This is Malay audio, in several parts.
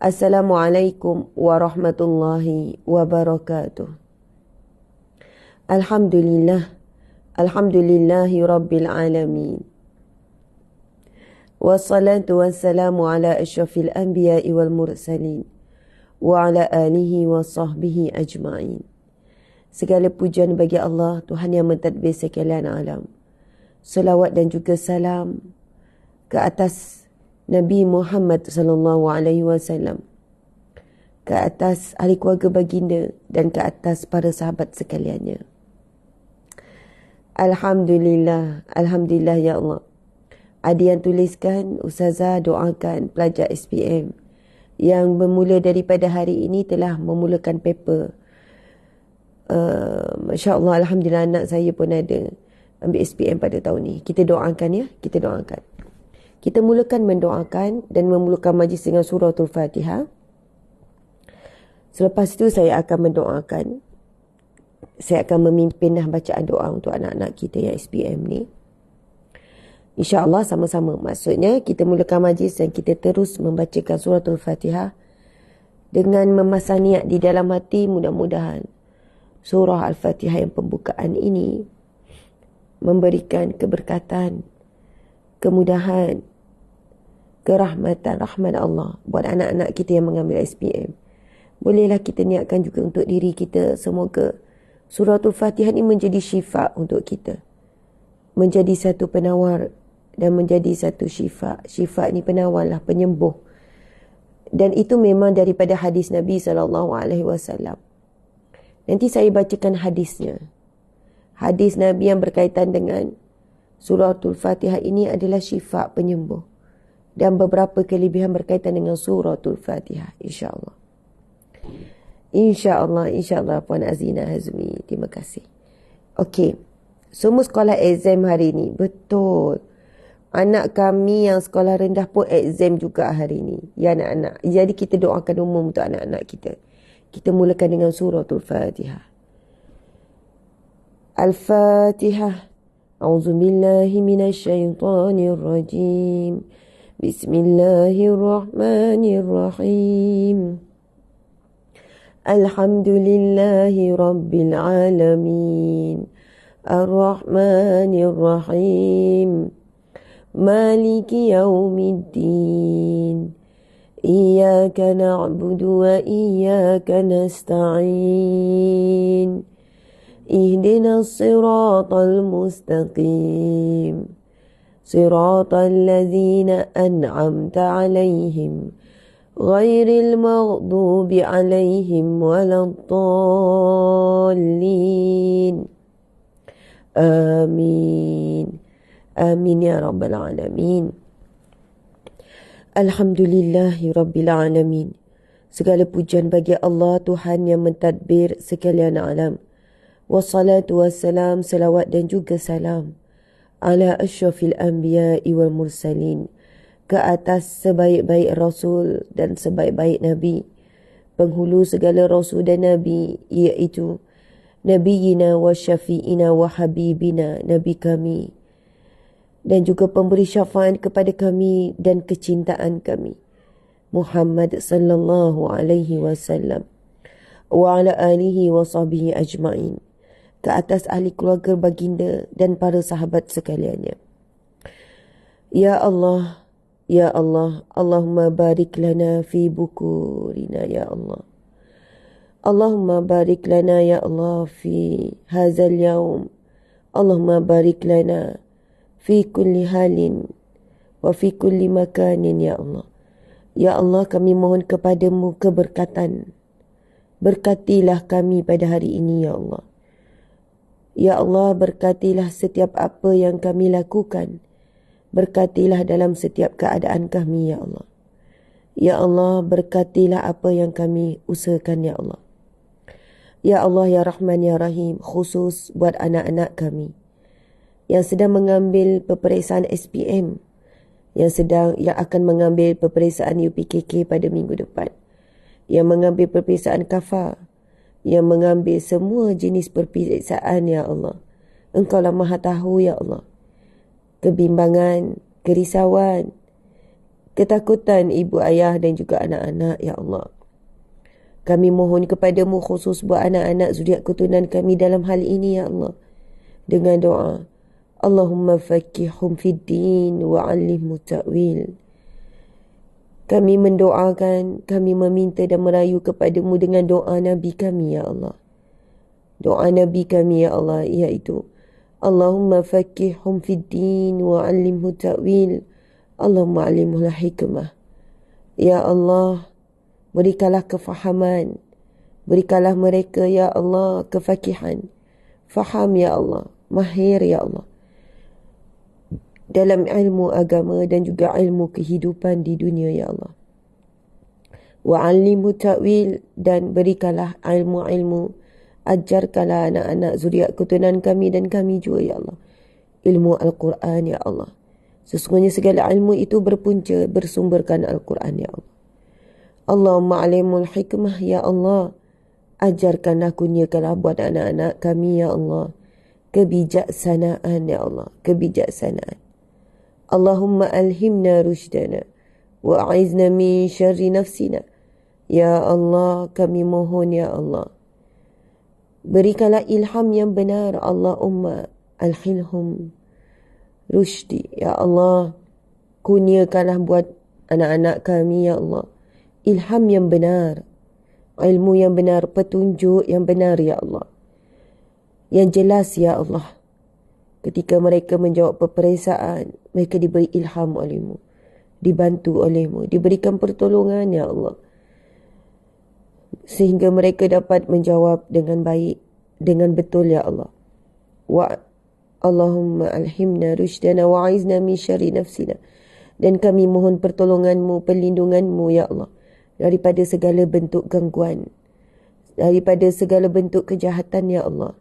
Assalamualaikum warahmatullahi wabarakatuh. Alhamdulillah. Alhamdulillahi rabbil alamin. Wassalatu wassalamu ala asyrafil anbiya'i wal mursalin. Wa ala alihi wa sahbihi ajma'in. Segala pujian bagi Allah, Tuhan yang mentadbir sekalian alam. Salawat dan juga salam ke atas Nabi Muhammad sallallahu alaihi wasallam, ke atas ahli keluarga baginda dan ke atas para sahabat sekaliannya. Alhamdulillah, alhamdulillah ya Allah. Ada yang tuliskan, Ustazah doakan pelajar SPM yang bermula daripada hari ini telah memulakan paper. Masya Allah, alhamdulillah anak saya pun ada ambil SPM pada tahun ni. Kita doakan ya, kita doakan. Kita mulakan mendoakan dan memulakan majlis dengan suratul Fatihah. Selepas itu saya akan mendoakan. Saya akan memimpin bacaan doa untuk anak-anak kita yang SPM ni. InsyaAllah sama-sama. Maksudnya kita mulakan majlis dan kita terus membacakan suratul Fatihah dengan memasang niat di dalam hati, mudah-mudahan surah Al-Fatihah yang pembukaan ini memberikan keberkatan, kemudahan, kerahmatan, rahmat Allah buat anak-anak kita yang mengambil SPM. Bolehlah kita niatkan juga untuk diri kita, semoga suratul Fatihah ini menjadi syifa untuk kita, menjadi satu penawar dan menjadi satu syifa. Syifa ini penawarlah, penyembuh. Dan itu memang daripada hadis Nabi SAW. Nanti saya bacakan hadisnya. Hadis Nabi yang berkaitan dengan suratul Fatihah ini adalah syifa, penyembuh. Dan beberapa kelebihan berkaitan dengan suratul Fatihah, insyaAllah. InsyaAllah Puan Azina Hazmi. Terima kasih. Okey. Semua sekolah exam hari ini. Betul. Anak kami yang sekolah rendah pun exam juga hari ini. Ya anak-anak. Jadi kita doakan umum untuk anak-anak kita. Kita mulakan dengan suratul Fatihah. Al-Fatihah. A'udzubillahi minasyaitanirrajim. Bismillahirrahmanirrahim. Alhamdulillahi rabbil alamin. Ar-Rahmanir-Rahim. Maliki yaumiddin. Iyyaka na'budu wa iyyaka nasta'in. Ihdinas siratal mustaqim. Siratal ladzina an'amta 'alaihim. Ghairil maghdubi 'alaihim waladdallin. Amin. Amin ya rabbal alamin. Alhamdulillahi rabbil alamin. Segala pujian bagi Allah, Tuhan yang mentadbir sekalian alam. Wassalatu wassalam, salawat dan juga salam ala asyrafil anbiya'i wal mursalin, ke atas sebaik-baik Rasul dan sebaik-baik Nabi, penghulu segala Rasul dan Nabi, iaitu Nabiyina wa syafi'ina wa habibina, Nabi kami, dan juga pemberi syafaat kepada kami dan kecintaan kami, Muhammad sallallahu alaihi wasallam, wa ala alihi wa sahbihi ajma'in, ke atas ahli keluarga baginda dan para sahabat sekaliannya. Ya Allah, ya Allah, Allahumma barik lana fi bukurina ya Allah. Allahumma barik lana ya Allah fi hazal yaum. Allahumma barik lana fi kulli halin wa fi kulli makanin ya Allah. Ya Allah, kami mohon kepadamu keberkatan. Berkatilah kami pada hari ini ya Allah. Ya Allah, berkatilah setiap apa yang kami lakukan. Berkatilah dalam setiap keadaan kami ya Allah. Ya Allah, berkatilah apa yang kami usahakan ya Allah. Ya Allah, ya Rahman, ya Rahim, khusus buat anak-anak kami yang sedang mengambil peperiksaan SPM, yang akan mengambil peperiksaan UPKK pada minggu depan, yang mengambil peperiksaan KAFA, yang mengambil semua jenis peperiksaan ya Allah. Engkau lah Maha tahu ya Allah. Kebimbangan, kerisauan, ketakutan ibu ayah dan juga anak-anak, ya Allah. Kami mohon kepadamu khusus buat anak-anak zuriat keturunan kami dalam hal ini, ya Allah. Dengan doa, Allahumma fakihhum fid din wa 'allimhu ta'wil. Kami mendoakan, kami meminta dan merayu kepadamu dengan doa Nabi kami, ya Allah. Doa Nabi kami, ya Allah, iaitu Allahumma fakihhum fid din wa 'allimhu ta'wil. Allahumma 'allimhu hikmah. Ya Allah, berikanlah kefahaman. Berikanlah mereka, ya Allah, kefakihan. Faham, ya Allah. Mahir, ya Allah. Dalam ilmu agama dan juga ilmu kehidupan di dunia, ya Allah. Wa'allimhu ta'wil, dan berikanlah ilmu-ilmu. Ajarkanlah anak-anak zuriat keturunan kami dan kami juga, ya Allah. Ilmu Al-Quran, ya Allah. Sesungguhnya segala ilmu itu berpunca, bersumberkan Al-Quran, ya Allah. Allahumma 'allimhul hikmah, ya Allah. Ajarkanlah, kurniakanlah buat anak-anak kami, ya Allah, kebijaksanaan, ya Allah. Kebijaksanaan. Allahumma alhimna rushdana wa a'izna min syarri nafsina. Ya Allah, kami mohon, ya Allah, berikanlah ilham yang benar. Allahumma alhilhum rushdi. Ya Allah, kurniakanlah buat anak-anak kami, ya Allah, ilham yang benar, ilmu yang benar, petunjuk yang benar, ya Allah, yang jelas, ya Allah. Ketika mereka menjawab peperiksaan, mereka diberi ilham olehmu, dibantu olehmu, diberikan pertolongan, ya Allah, sehingga mereka dapat menjawab dengan baik, dengan betul, ya Allah. Allahumma alhimna rushdana wa'izna min syarri nafsina. Dan kami mohon pertolonganmu, perlindunganmu, ya Allah, daripada segala bentuk gangguan, daripada segala bentuk kejahatan, ya Allah.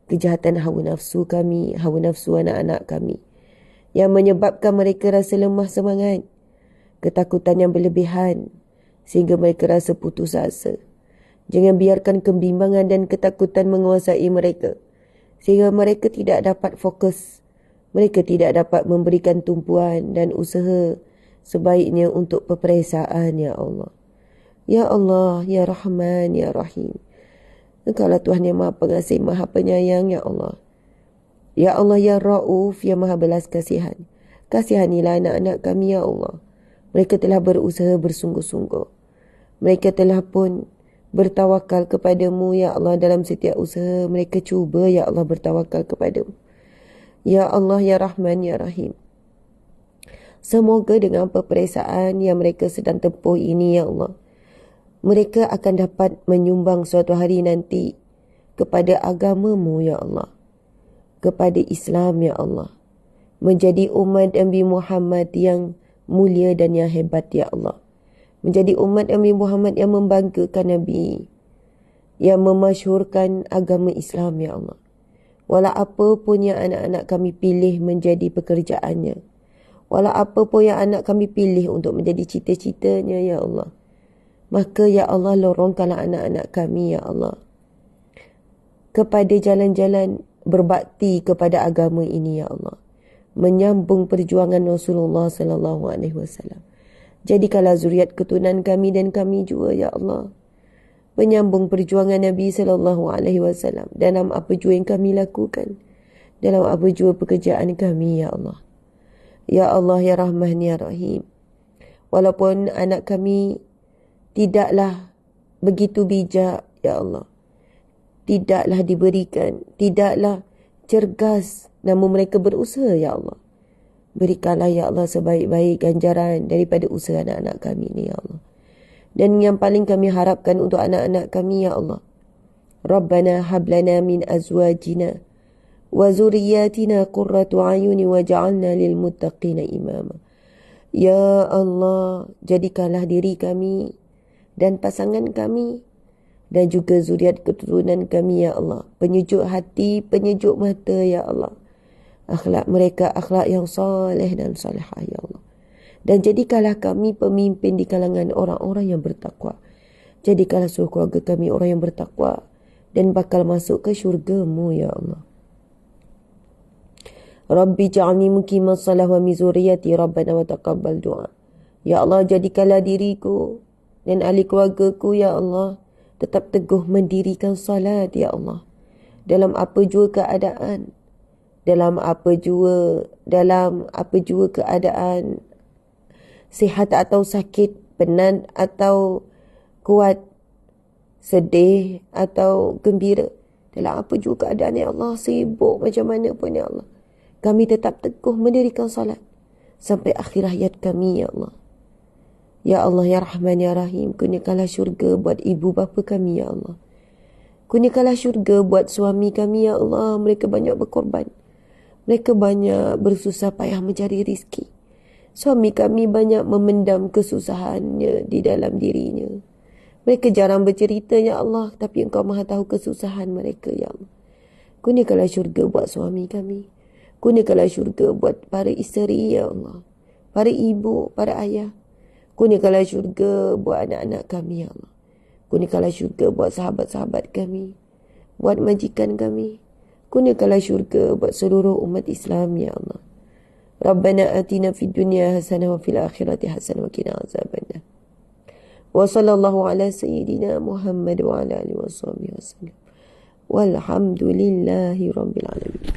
Kejahatan hawa nafsu kami, hawa nafsu anak-anak kami, yang menyebabkan mereka rasa lemah semangat, ketakutan yang berlebihan, sehingga mereka rasa putus asa. Jangan biarkan kebimbangan dan ketakutan menguasai mereka, sehingga mereka tidak dapat fokus. Mereka tidak dapat memberikan tumpuan dan usaha sebaiknya untuk peperiksaan, ya Allah. Ya Allah, ya Rahman, ya Rahim. Engkaulah Tuhan yang Maha Pengasih, Maha Penyayang, ya Allah. Ya Allah, ya Rauf, yang Maha Belas Kasihan. Kasihanilah anak-anak kami, ya Allah. Mereka telah berusaha bersungguh-sungguh. Mereka telah pun bertawakal kepadamu, ya Allah, dalam setiap usaha. Mereka cuba, ya Allah, bertawakal kepadamu. Ya Allah, ya Rahman, ya Rahim. Semoga dengan peperiksaan yang mereka sedang tempuh ini, ya Allah, mereka akan dapat menyumbang suatu hari nanti kepada agamamu, ya Allah, kepada Islam, ya Allah, menjadi umat Nabi Muhammad yang mulia dan yang hebat, ya Allah, menjadi umat Nabi Muhammad yang membanggakan Nabi, yang memasyhurkan agama Islam, ya Allah. Walau apa pun yang anak-anak kami pilih menjadi pekerjaannya, walau apa pun yang anak kami pilih untuk menjadi cita-citanya, ya Allah, maka, ya Allah, lorongkanlah anak-anak kami, ya Allah, kepada jalan-jalan berbakti kepada agama ini, ya Allah, menyambung perjuangan Rasulullah sallallahu alaihi wasallam. Jadikanlah zuriat keturunan kami dan kami juga, ya Allah, menyambung perjuangan Nabi sallallahu alaihi wasallam dalam apa jua yang kami lakukan, dalam apa jua pekerjaan kami, ya Allah. Ya Allah, ya Rahman, ya Rahim. Walaupun anak kami tidaklah begitu bijak, ya Allah, tidaklah diberikan, tidaklah cergas, namun mereka berusaha, ya Allah. Berikanlah, ya Allah, sebaik-baik ganjaran daripada usaha anak-anak kami ni, ya Allah. Dan yang paling kami harapkan untuk anak-anak kami, ya Allah, Rabbana hablana min azwajina wa zuriyatina qurratu ayuni waj'alna lil muttaqina imama. Ya Allah, jadikanlah diri kami dan pasangan kami dan juga zuriat keturunan kami, ya Allah, penyejuk hati, penyejuk mata, ya Allah. Akhlak mereka akhlak yang soleh dan salihah, ya Allah. Dan jadikanlah kami pemimpin di kalangan orang-orang yang bertakwa. Jadikanlah seluruh keluarga kami orang yang bertakwa dan bakal masuk ke syurga-Mu, ya Allah. Rabbi ja'alni muqimas salah wa min zurriyyati rabbana wa taqabbal du'a. Ya Allah, jadikanlah diriku dan ahli keluargaku, Ya Allah, tetap teguh mendirikan salat, Ya Allah. Dalam apa jua keadaan, dalam apa jua keadaan, sihat atau sakit, penat atau kuat, sedih atau gembira, dalam apa jua keadaan, Ya Allah, sibuk macam mana pun, Ya Allah, kami tetap teguh mendirikan salat sampai akhir hayat kami, Ya Allah. Ya Allah, Ya Rahman, Ya Rahim, kurniakanlah syurga buat ibu bapa kami, Ya Allah. Kurniakanlah syurga buat suami kami, Ya Allah. Mereka banyak berkorban. Mereka banyak bersusah payah mencari rizki. Suami kami banyak memendam kesusahannya di dalam dirinya. Mereka jarang bercerita, Ya Allah, tapi Engkau maha tahu kesusahan mereka, Ya Allah. Kurniakanlah syurga buat suami kami. Kurniakanlah syurga buat para isteri, Ya Allah. Para ibu, para ayah. Kurniakanlah syurga buat anak-anak kami, Ya Allah. Kurniakanlah syurga buat sahabat-sahabat kami, buat majikan kami. Kurniakanlah syurga buat seluruh umat Islam, Ya Allah. Rabbana atina fid dunya hasanah wa fil akhirati hasanah wa qina azabannar. Wa sallallahu ala sayyidina Muhammad wa ala alihi washabihi wasallam. Walhamdulillahi rabbil alamin.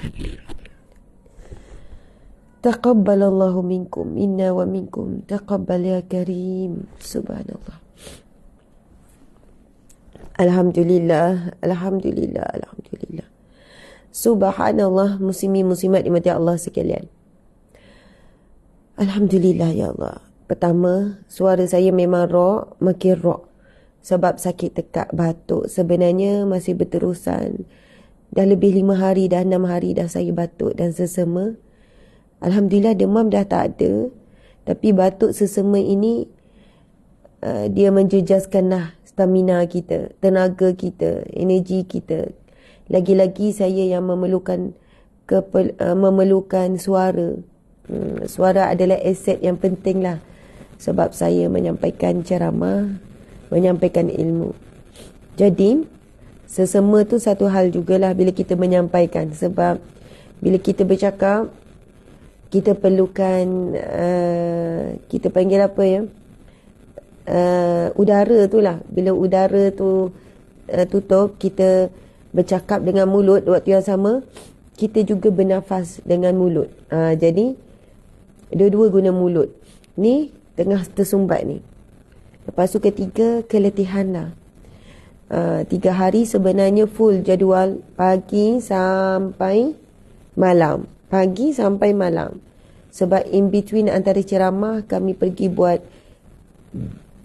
Taqabbalallahu minkum minna wa minkum taqabbal ya karim. Subhanallah. Alhamdulillah, alhamdulillah, alhamdulillah. Subhanallah, muslimin muslimat dimati Allah sekalian. Alhamdulillah, ya Allah. Pertama, suara saya memang makin rock sebab sakit tekak batuk. Sebenarnya masih berterusan. Dah lebih 5 hari, dah 6 hari dah saya batuk dan sesama. Alhamdulillah, demam dah tak ada. Tapi batuk sesama ini, dia menjejaskanlah stamina kita, tenaga kita, energi kita. Lagi-lagi saya yang memerlukan suara. Suara adalah aset yang penting lah. Sebab saya menyampaikan ceramah, menyampaikan ilmu. Jadi, sesama tu satu hal jugalah bila kita menyampaikan. Sebab bila kita bercakap, kita perlukan, kita panggil apa ya, udara tu lah. Bila udara tu tutup, kita bercakap dengan mulut waktu yang sama, kita juga bernafas dengan mulut. Jadi dua-dua guna mulut. Ni tengah tersumbat ni. Lepas tu ketiga, keletihan lah. 3 hari sebenarnya full jadual, pagi sampai malam. Pagi sampai malam. Sebab in between antara ceramah, kami pergi buat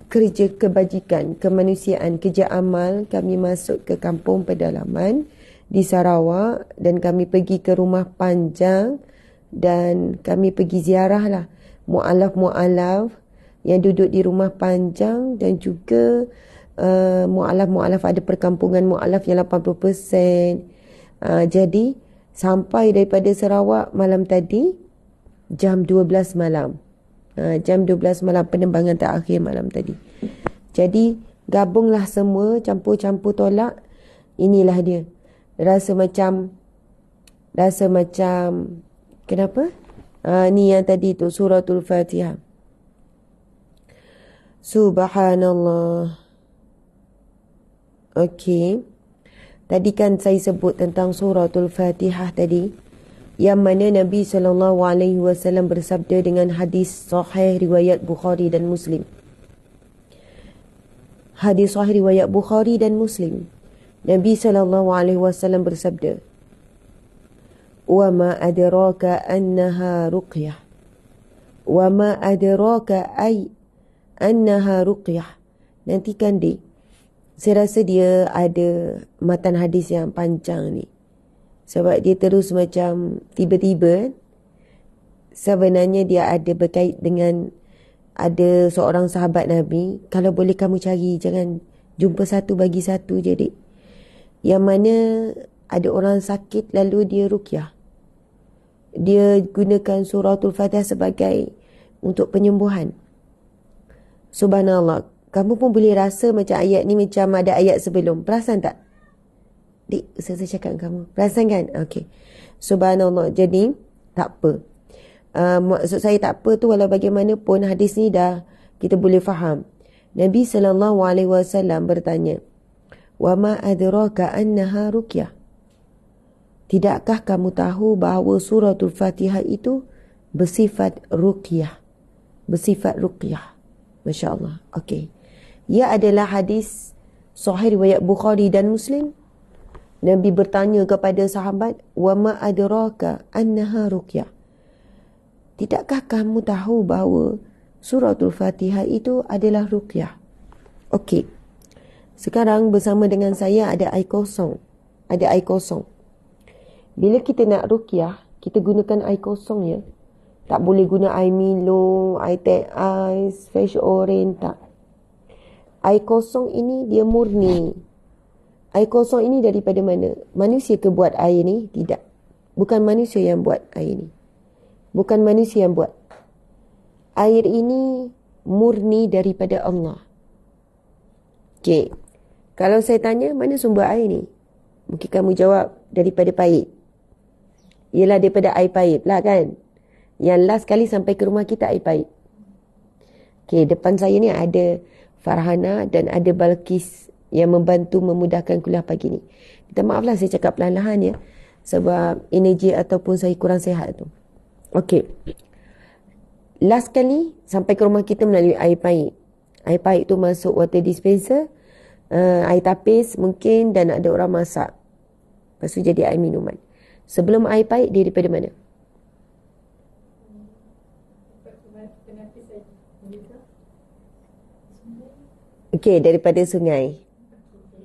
kerja kebajikan, kemanusiaan, kerja amal. Kami masuk ke kampung pedalaman di Sarawak dan kami pergi ke rumah panjang dan kami pergi ziarah lah mu'alaf-mu'alaf yang duduk di rumah panjang dan juga mu'alaf-mu'alaf, ada perkampungan mu'alaf yang 80%. Jadi sampai daripada Sarawak malam tadi jam 12 malam. Jam 12 malam, penerbangan terakhir malam tadi. Jadi gabunglah semua, campur-campur tolak. Inilah dia. Rasa macam kenapa? Ni yang tadi tu suratul Fatihah. Subhanallah. Okey. Tadi kan saya sebut tentang suratul Fatihah tadi, yang mana Nabi SAW bersabda dengan hadis sahih riwayat Bukhari dan Muslim. Hadis sahih riwayat Bukhari dan Muslim. Nabi SAW bersabda, "Wa ma adraka annaha ruqyah. Wa ma adraka ay annaha ruqyah." Nantikan dek. Saya rasa dia ada matan hadis yang panjang ni. Sebab dia terus macam tiba-tiba. Sebenarnya dia ada berkait dengan ada seorang sahabat Nabi. Kalau boleh kamu cari, jangan jumpa satu bagi satu je dek. Yang mana ada orang sakit lalu dia ruqyah. Dia gunakan suratul Fatihah sebagai untuk penyembuhan. Subhanallah. Kamu pun boleh rasa macam ayat ni macam ada ayat sebelum. Perasan tak? Dik, saya cakap dengan kamu. Perasan kan? Okey. Subhanallah. Jadi, tak apa. Maksud saya tak apa tu, walau bagaimanapun hadis ni dah kita boleh faham. Nabi SAW bertanya, "Wa ma adraka annaha ruqyah?" Tidakkah kamu tahu bahawa suratul Fatihah itu bersifat ruqyah? Bersifat ruqyah. Masya Allah. Okey. Ia adalah hadis sahih riwayat Bukhari dan Muslim. Nabi bertanya kepada sahabat, "Wa ma adraka annaha ruqyah?" Tidakkah kamu tahu bahawa suratul Fatihah itu adalah ruqyah? Okey. Sekarang bersama dengan saya ada air kosong. Ada air kosong. Bila kita nak ruqyah, kita gunakan air kosong ya. Tak boleh guna air Milo, air teh ais, fresh orange, tak. Air kosong ini dia murni. Air kosong ini daripada mana? Manusia ke buat air ni? Tidak. Bukan manusia yang buat air ni. Bukan manusia yang buat. Air ini murni daripada Allah. Okey. Kalau saya tanya, mana sumber air ni? Mungkin kamu jawab daripada paip. Ialah daripada air paip lah kan? Yang last kali sampai ke rumah kita air paip. Okey, depan saya ni ada Farhana dan ada Balkis yang membantu memudahkan kuliah pagi ni. Minta maaf lah saya cakap perlahan-lahan ya. Sebab energi ataupun saya kurang sihat tu. Okey. Last kali sampai ke rumah kita melalui air paip. Air paip tu masuk water dispenser. Air tapis mungkin dan ada orang masak. Lepas tu jadi air minuman. Sebelum air paip dia daripada mana? Okey, daripada sungai.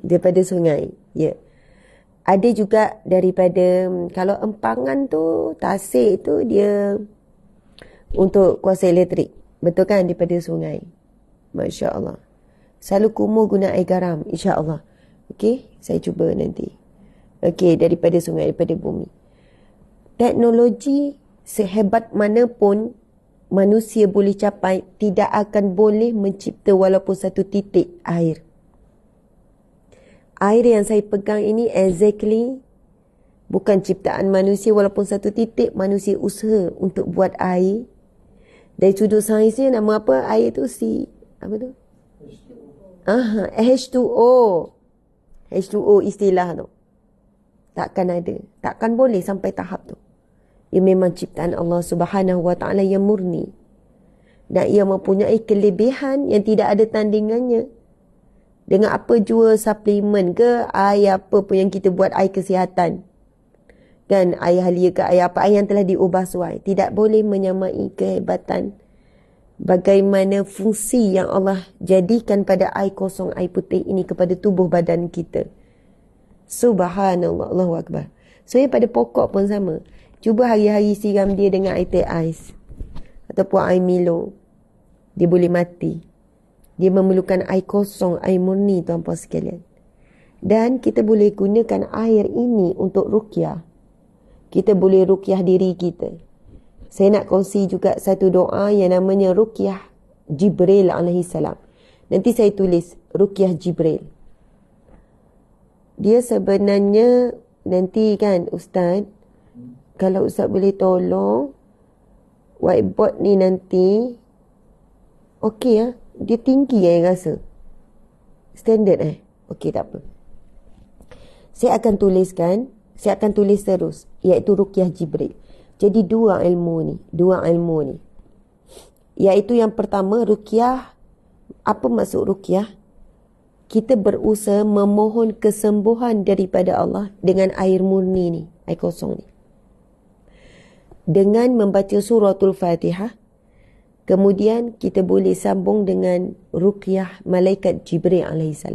Daripada sungai. Ya. Ada juga daripada, kalau empangan tu, tasik tu dia untuk kuasa elektrik. Betul kan? Daripada sungai. Masya Allah. Selalu kumur guna air garam. InsyaAllah. Okey, saya cuba nanti. Okey, daripada sungai, daripada bumi. Teknologi sehebat mana pun manusia boleh capai, tidak akan boleh mencipta walaupun satu titik air. Air yang saya pegang ini exactly bukan ciptaan manusia, walaupun satu titik manusia usaha untuk buat air. Dari sudut sainsnya nama apa air tu? Apa tu? H2O. H2O istilah tu. Takkan ada. Takkan boleh sampai tahap tu. Ia memang ciptaan Allah Subhanahu Wa Taala yang murni. Dan ia mempunyai kelebihan yang tidak ada tandingannya. Dengan apa jua suplemen ke, air apa pun yang kita buat, air kesihatan. Kan, air halia ke, air apa, air yang telah diubah suai. Tidak boleh menyamai kehebatan. Bagaimana fungsi yang Allah jadikan pada air kosong, air putih ini kepada tubuh badan kita. Subhanallah, Allahu Akbar. So, pada pokok pun sama. Cuba hari-hari siram dia dengan air teh ais. Ataupun air Milo. Dia boleh mati. Dia memerlukan air kosong, air murni tuan-puan sekalian. Dan kita boleh gunakan air ini untuk ruqyah. Kita boleh ruqyah diri kita. Saya nak kongsi juga satu doa yang namanya ruqyah Jibril AS. Nanti saya tulis ruqyah Jibril. Dia sebenarnya nanti kan Ustaz, kalau Ustaz boleh tolong whiteboard ni nanti. Okey ya. Dia tinggi saya rasa. Standard Okey, tak apa. Saya akan tulis terus. Iaitu ruqyah Jibril. Jadi dua ilmu ni. Iaitu yang pertama ruqyah. Apa maksud ruqyah? Kita berusaha memohon kesembuhan daripada Allah dengan air murni ni. Air kosong ni. Dengan membaca suratul Fatihah. Kemudian kita boleh sambung dengan ruqyah malaikat Jibril AS.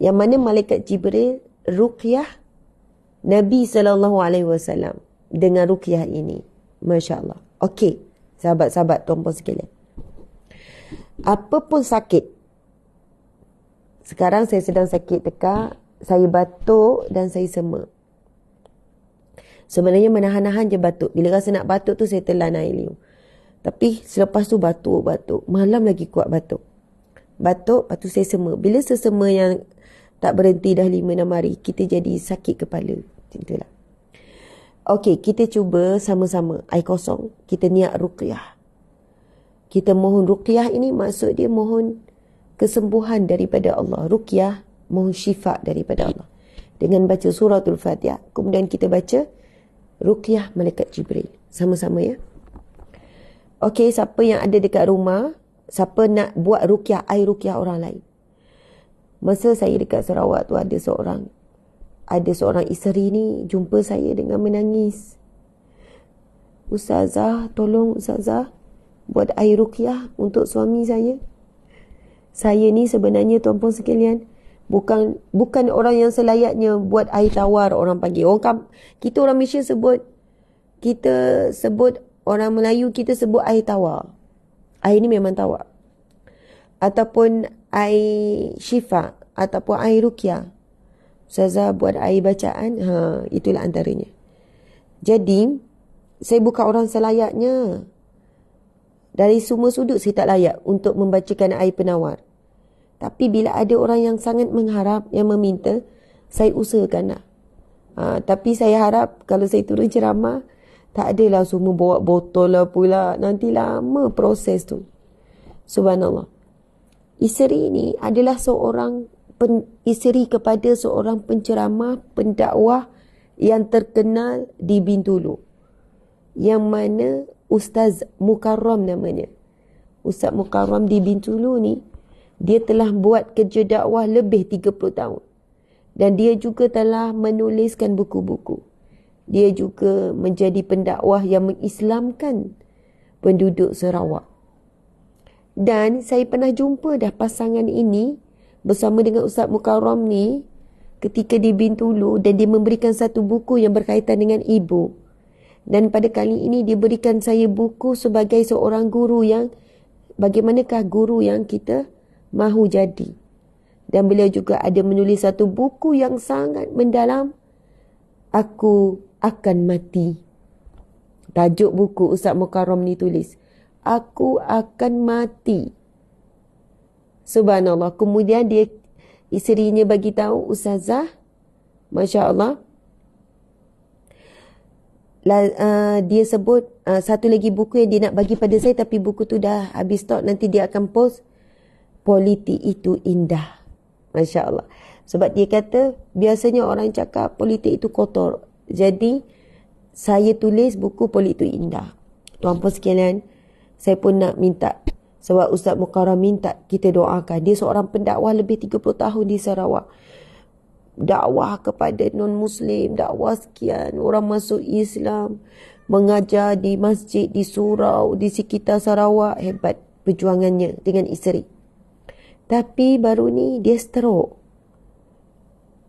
Yang mana malaikat Jibril ruqyah Nabi SAW dengan ruqyah ini. Masya Allah. Okey, sahabat-sahabat tuan-puan sekalian. Apa pun sakit. Sekarang saya sedang sakit tekak, saya batuk dan saya sema. Sebenarnya menahan-nahan je batuk. Bila rasa nak batuk tu saya telan air liur. Tapi selepas tu batuk. Malam lagi kuat batuk. Lepas tu saya sema. Bila sesema yang tak berhenti dah 5-6 hari, kita jadi sakit kepala. Macam itulah. Okey, kita cuba sama-sama air kosong. Kita niat ruqyah. Kita mohon ruqyah ini maksud dia mohon kesembuhan daripada Allah. Ruqyah mohon syifa daripada Allah. Dengan baca suratul Fatihah. Kemudian kita baca ruqyah malaikat Jibril. Sama-sama ya. Okey, siapa yang ada dekat rumah, siapa nak buat ruqyah, air ruqyah orang lain. Masa saya dekat Sarawak tu ada seorang isteri ni jumpa saya dengan menangis. Ustazah, tolong Ustazah buat air ruqyah untuk suami saya. Saya ni sebenarnya tuan-puan sekalian bukan orang yang selayaknya buat air tawar orang panggil. Kita orang Malaysia sebut orang Melayu kita sebut air tawar. Air ni memang tawar. Ataupun air syifa ataupun air ruqyah. Ustazah buat air bacaan, itulah antaranya. Jadi, saya bukan orang selayaknya. Dari semua sudut saya tak layak untuk membacakan air penawar. Tapi bila ada orang yang sangat mengharap, yang meminta, saya usahakan lah. Tapi saya harap kalau saya turun ceramah, tak adalah semua bawa botol lah pula. Nanti lama proses tu. Subhanallah. Isteri ini adalah isteri kepada seorang penceramah, pendakwah yang terkenal di Bintulu. Yang mana Ustaz Mukarram namanya. Ustaz Mukarram di Bintulu ni, dia telah buat kerja dakwah lebih 30 tahun. Dan dia juga telah menuliskan buku-buku. Dia juga menjadi pendakwah yang mengislamkan penduduk Sarawak. Dan saya pernah jumpa dah pasangan ini bersama dengan Ustaz Mukarram ni ketika di Bintulu, dan dia memberikan satu buku yang berkaitan dengan ibu. Dan pada kali ini dia berikan saya buku sebagai seorang guru yang bagaimanakah guru yang kita mahu jadi. Dan beliau juga ada menulis satu buku yang sangat mendalam, Aku Akan Mati. Tajuk buku Ustaz Mukarram ni tulis, Aku Akan Mati. Subhanallah. Kemudian isterinya bagi tahu, Ustazah, Masya Allah, dia sebut satu lagi buku yang dia nak bagi pada saya, tapi buku tu dah habis stok, nanti dia akan post. Politik itu indah. Masya Allah. Sebab dia kata biasanya orang cakap politik itu kotor. Jadi saya tulis buku Politik itu indah. Tuan-puan sekalian, saya pun nak minta, sebab Ustaz Mukarram minta kita doakan. Dia seorang pendakwah lebih 30 tahun di Sarawak. Dakwah kepada non-Muslim, dakwah sekian, orang masuk Islam, mengajar di masjid, di surau, di sekitar Sarawak. Hebat perjuangannya dengan isteri. Tapi baru ni dia stroke.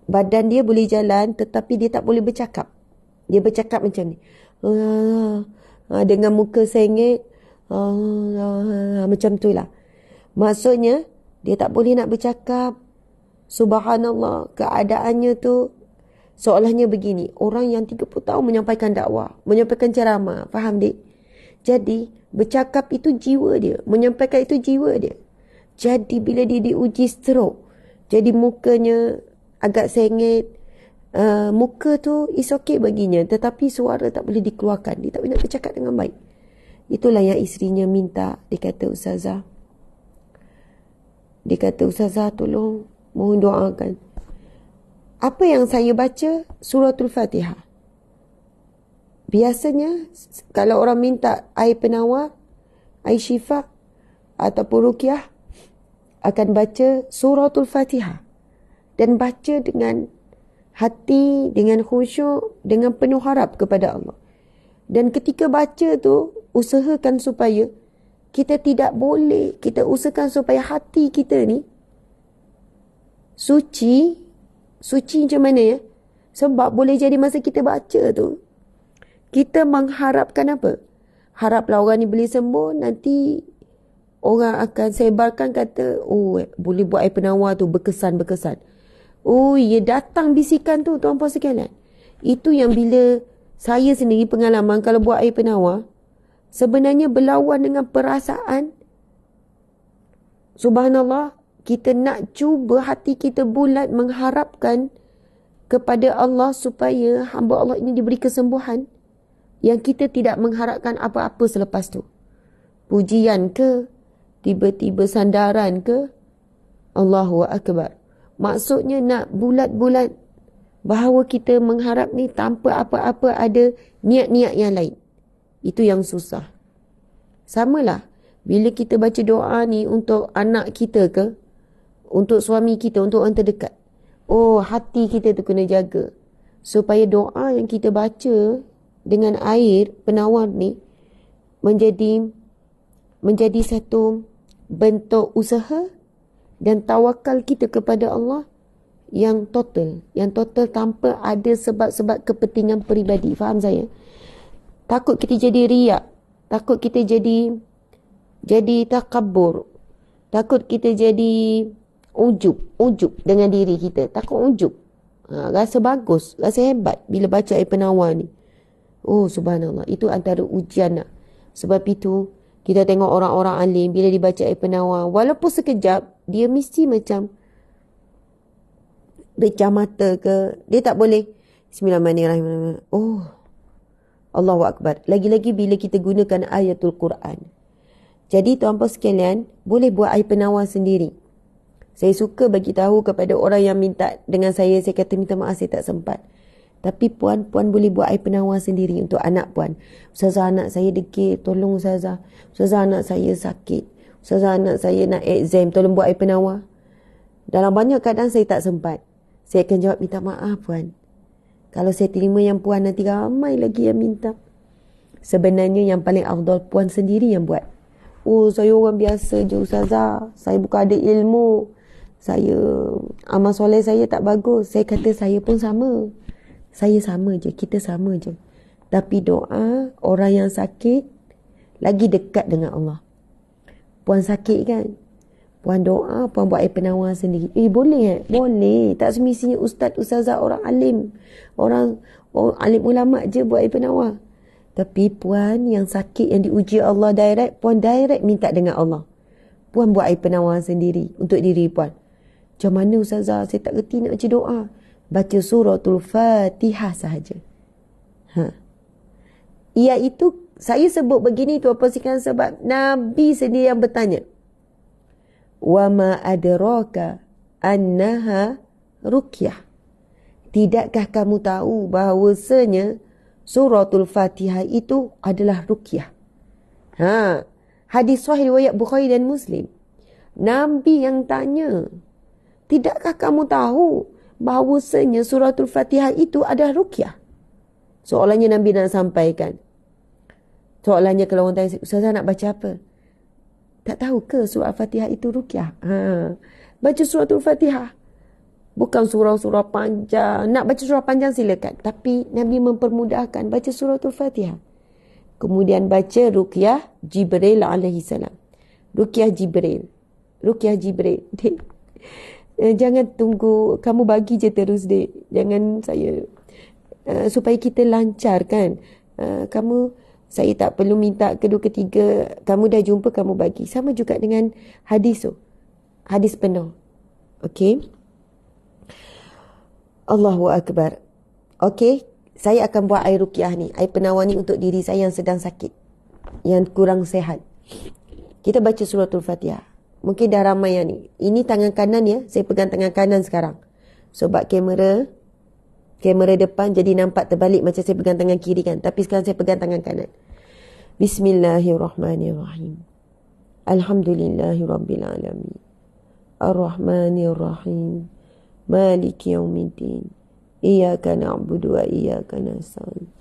Badan dia boleh jalan tetapi dia tak boleh bercakap. Dia bercakap macam ni. Dengan muka sengit. Macam tu lah. Maksudnya dia tak boleh nak bercakap. Subhanallah, keadaannya tu seolahnya begini. Orang yang 30 tahun menyampaikan dakwah, menyampaikan ceramah. Faham, Dik? Jadi, bercakap itu jiwa dia. Menyampaikan itu jiwa dia. Jadi, bila dia diuji stroke, jadi mukanya agak sengit. Muka tu is okay baginya. Tetapi suara tak boleh dikeluarkan. Dia tak boleh nak bercakap dengan baik. Itulah yang isterinya minta. Dia kata, Ustazah, tolong, mohon doakan. Apa yang saya baca? Suratul Fatihah. Biasanya, kalau orang minta air penawar, air syifa, ataupun ruqyah, akan baca Suratul Fatihah. Dan baca dengan hati, dengan khusyuk, dengan penuh harap kepada Allah. Dan ketika baca tu, usahakan supaya kita usahakan supaya hati kita ni suci macam mana ya? Sebab boleh jadi masa kita baca tu, kita mengharapkan apa? Haraplah orang ni boleh sembuh, nanti orang akan sebarkan kata, boleh buat air penawar tu berkesan. Ya datang bisikan tu, tuan-puan sekalian. Itu yang bila saya sendiri pengalaman kalau buat air penawar, sebenarnya berlawan dengan perasaan. Subhanallah, kita nak cuba hati kita bulat mengharapkan kepada Allah supaya hamba Allah ini diberi kesembuhan, yang kita tidak mengharapkan apa-apa selepas tu. pujian ke? Tiba-tiba sandaran ke? Allahu Akbar. Maksudnya nak bulat-bulat bahawa kita mengharap ni tanpa apa-apa ada niat-niat yang lain. Itu yang susah. Samalah bila kita baca doa ni untuk anak kita ke, untuk suami kita, untuk orang terdekat. Oh, hati kita tu kena jaga. Supaya doa yang kita baca dengan air penawar ni menjadi satu bentuk usaha dan tawakal kita kepada Allah yang total tanpa ada sebab-sebab kepentingan peribadi. Faham saya? Takut kita jadi riak, takut kita jadi takabur, takut kita jadi ujub dengan diri kita, takut ujub. Rasa bagus, rasa hebat bila baca air penawar ni. Oh subhanallah, itu antara ujian nak. Sebab itu kita tengok orang-orang alim bila dibaca air penawar, walaupun sekejap, dia mesti macam pecah mata ke, dia tak boleh Bismillahirrahmanirrahim. Oh, Allahu Akbar. Lagi-lagi bila kita gunakan ayatul Quran. Jadi tuan-puan sekalian, boleh buat air penawar sendiri. Saya suka bagi tahu kepada orang yang minta dengan saya kata minta maaf saya tak sempat. Tapi puan boleh buat air penawar sendiri untuk anak puan. Ustazah, anak saya degil, tolong Ustazah. Ustazah, anak saya sakit. Ustazah, anak saya nak exam, tolong buat air penawar. Dalam banyak keadaan saya tak sempat. Saya akan jawab, minta maaf puan. Kalau saya terima yang puan, nanti ramai lagi yang minta. Sebenarnya yang paling afdal puan sendiri yang buat. Oh, saya orang biasa je Ustazah. Saya bukan ada ilmu. Saya, amal soleh saya tak bagus. Saya kata saya pun sama. Saya sama je, kita sama je. Tapi doa orang yang sakit lagi dekat dengan Allah. Puan sakit kan? Puan doa, puan buat air penawar sendiri. Boleh? Boleh. Tak semestinya ustazah, orang alim. Orang alim ulama' je buat air penawar. Tapi puan yang sakit, yang diuji Allah direct, puan direct minta dengan Allah. Puan buat air penawar sendiri untuk diri puan. Macam mana ustazah? Saya tak kerti nak baca doa. Baca suratul Fatihah sahaja. Iaitu, saya sebut begini tuan-puan sekalian sebab Nabi sendiri yang bertanya. Wa ma adraka annaha ruqyah. Tidakkah kamu tahu bahawasanya suratul Fatihah itu adalah ruqyah? Hadis sahih riwayat Bukhari dan Muslim. Nabi yang tanya, tidakkah kamu tahu bahawasanya suratul Fatihah itu adalah ruqyah? Soalannya Nabi nak sampaikan. Soalannya kalau orang tanya, Ustazah nak baca apa? Tak tahu ke surah Fatihah itu ruqyah? Baca suratul Fatihah. Bukan surah-surah panjang. Nak baca surah panjang silakan. Tapi Nabi mempermudahkan baca suratul Fatihah. Kemudian baca ruqyah Jibril alaihissalam. Ruqyah Jibril. Dek, jangan tunggu. Kamu bagi je terus dek. Jangan saya. Supaya kita lancar kan. Saya tak perlu minta kedua ketiga. Kamu dah jumpa, kamu bagi. Sama juga dengan hadis tu. Hadis penuh. Okey. Allahu Akbar. Okey. Saya akan buat air ruqyah ni. Air penawar ni untuk diri saya yang sedang sakit. Yang kurang sehat. Kita baca suratul Fatihah. Mungkin dah ramai yang ni. Ini tangan kanan ya. Saya pegang tangan kanan sekarang. Sebab kamera depan jadi nampak terbalik macam saya pegang tangan kiri kan. Tapi sekarang saya pegang tangan kanan. Bismillahirrahmanirrahim. Alhamdulillahirrabbilalamin. Ar-Rahmanirrahim. Maliki yaumiddin. Iyaka na'budu wa iyaka nasta'in.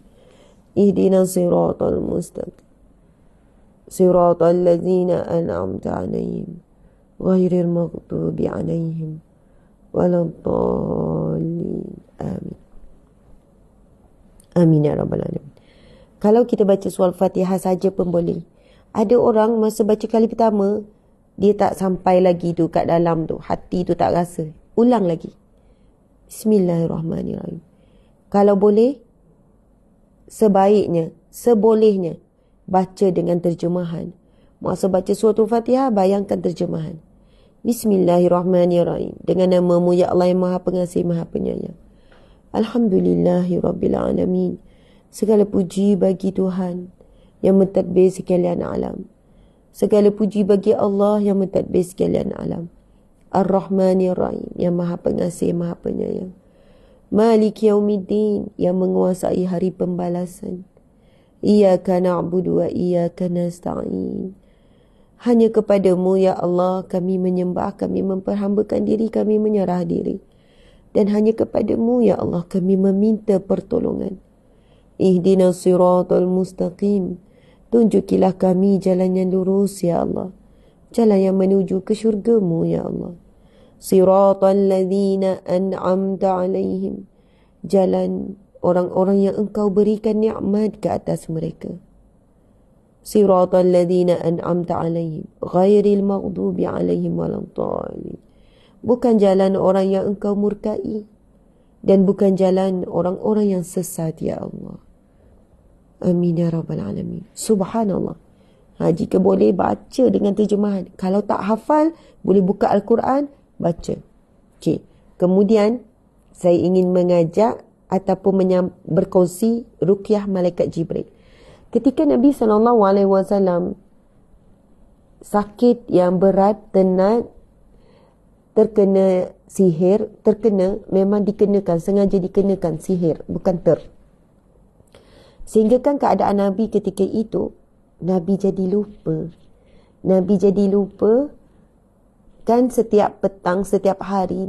Ihdinas siratal mustaqim. Siratal ladzina an'amta 'alaihim. Ghairil maghdubi 'alaihim waladdallin. Amin. Amin ya rabbal alamin. Kalau kita baca surah Fatihah saja pun boleh. Ada orang masa baca kali pertama, dia tak sampai lagi tu kat dalam tu. Hati tu tak rasa. Ulang lagi. Bismillahirrahmanirrahim. Kalau boleh, sebolehnya, baca dengan terjemahan. Masa baca surah Fatihah, bayangkan terjemahan. Bismillahirrahmanirrahim. Dengan nama-Mu ya Allah yang Maha Pengasih, Maha Penyayang. Alhamdulillahirrabbilalamin. Segala puji bagi Tuhan yang mentadbir sekalian alam. Segala puji bagi Allah yang mentadbir sekalian alam. Ar-Rahmanir Rahim, yang maha pengasih, maha penyayang. Malik Yaumiddin, yang menguasai hari pembalasan. Iyyaka na'budu wa iyyaka nasta'in. Hanya kepadamu ya Allah kami menyembah, kami memperhambakan diri, kami menyerah diri. Dan hanya kepadamu ya Allah kami meminta pertolongan. Ihdinas siratal mustaqim. Tunjukilah kami jalan yang lurus ya Allah. Jalan yang menuju ke syurga-Mu ya Allah. Siratal ladzina an'amta alaihim. Jalan orang-orang yang Engkau berikan nikmat ke atas mereka. Siratal ladzina an'amta alaihim. Ghairil maghdubi alaihim waladdallin. Bukan jalan orang yang Engkau murkai. Dan bukan jalan orang-orang yang sesat ya Allah. Amin ya Rabbal Alamin. Subhanallah. Jika boleh baca dengan terjemahan. Kalau tak hafal, boleh buka Al-Quran, baca. Okey. Kemudian, saya ingin mengajak ataupun berkongsi ruqyah malaikat Jibril. Ketika Nabi SAW sakit yang berat, tenat, terkena sihir, memang dikenakan, sengaja dikenakan sihir, bukan Sehingga kan keadaan Nabi ketika itu, Nabi jadi lupa. Kan setiap petang, setiap hari,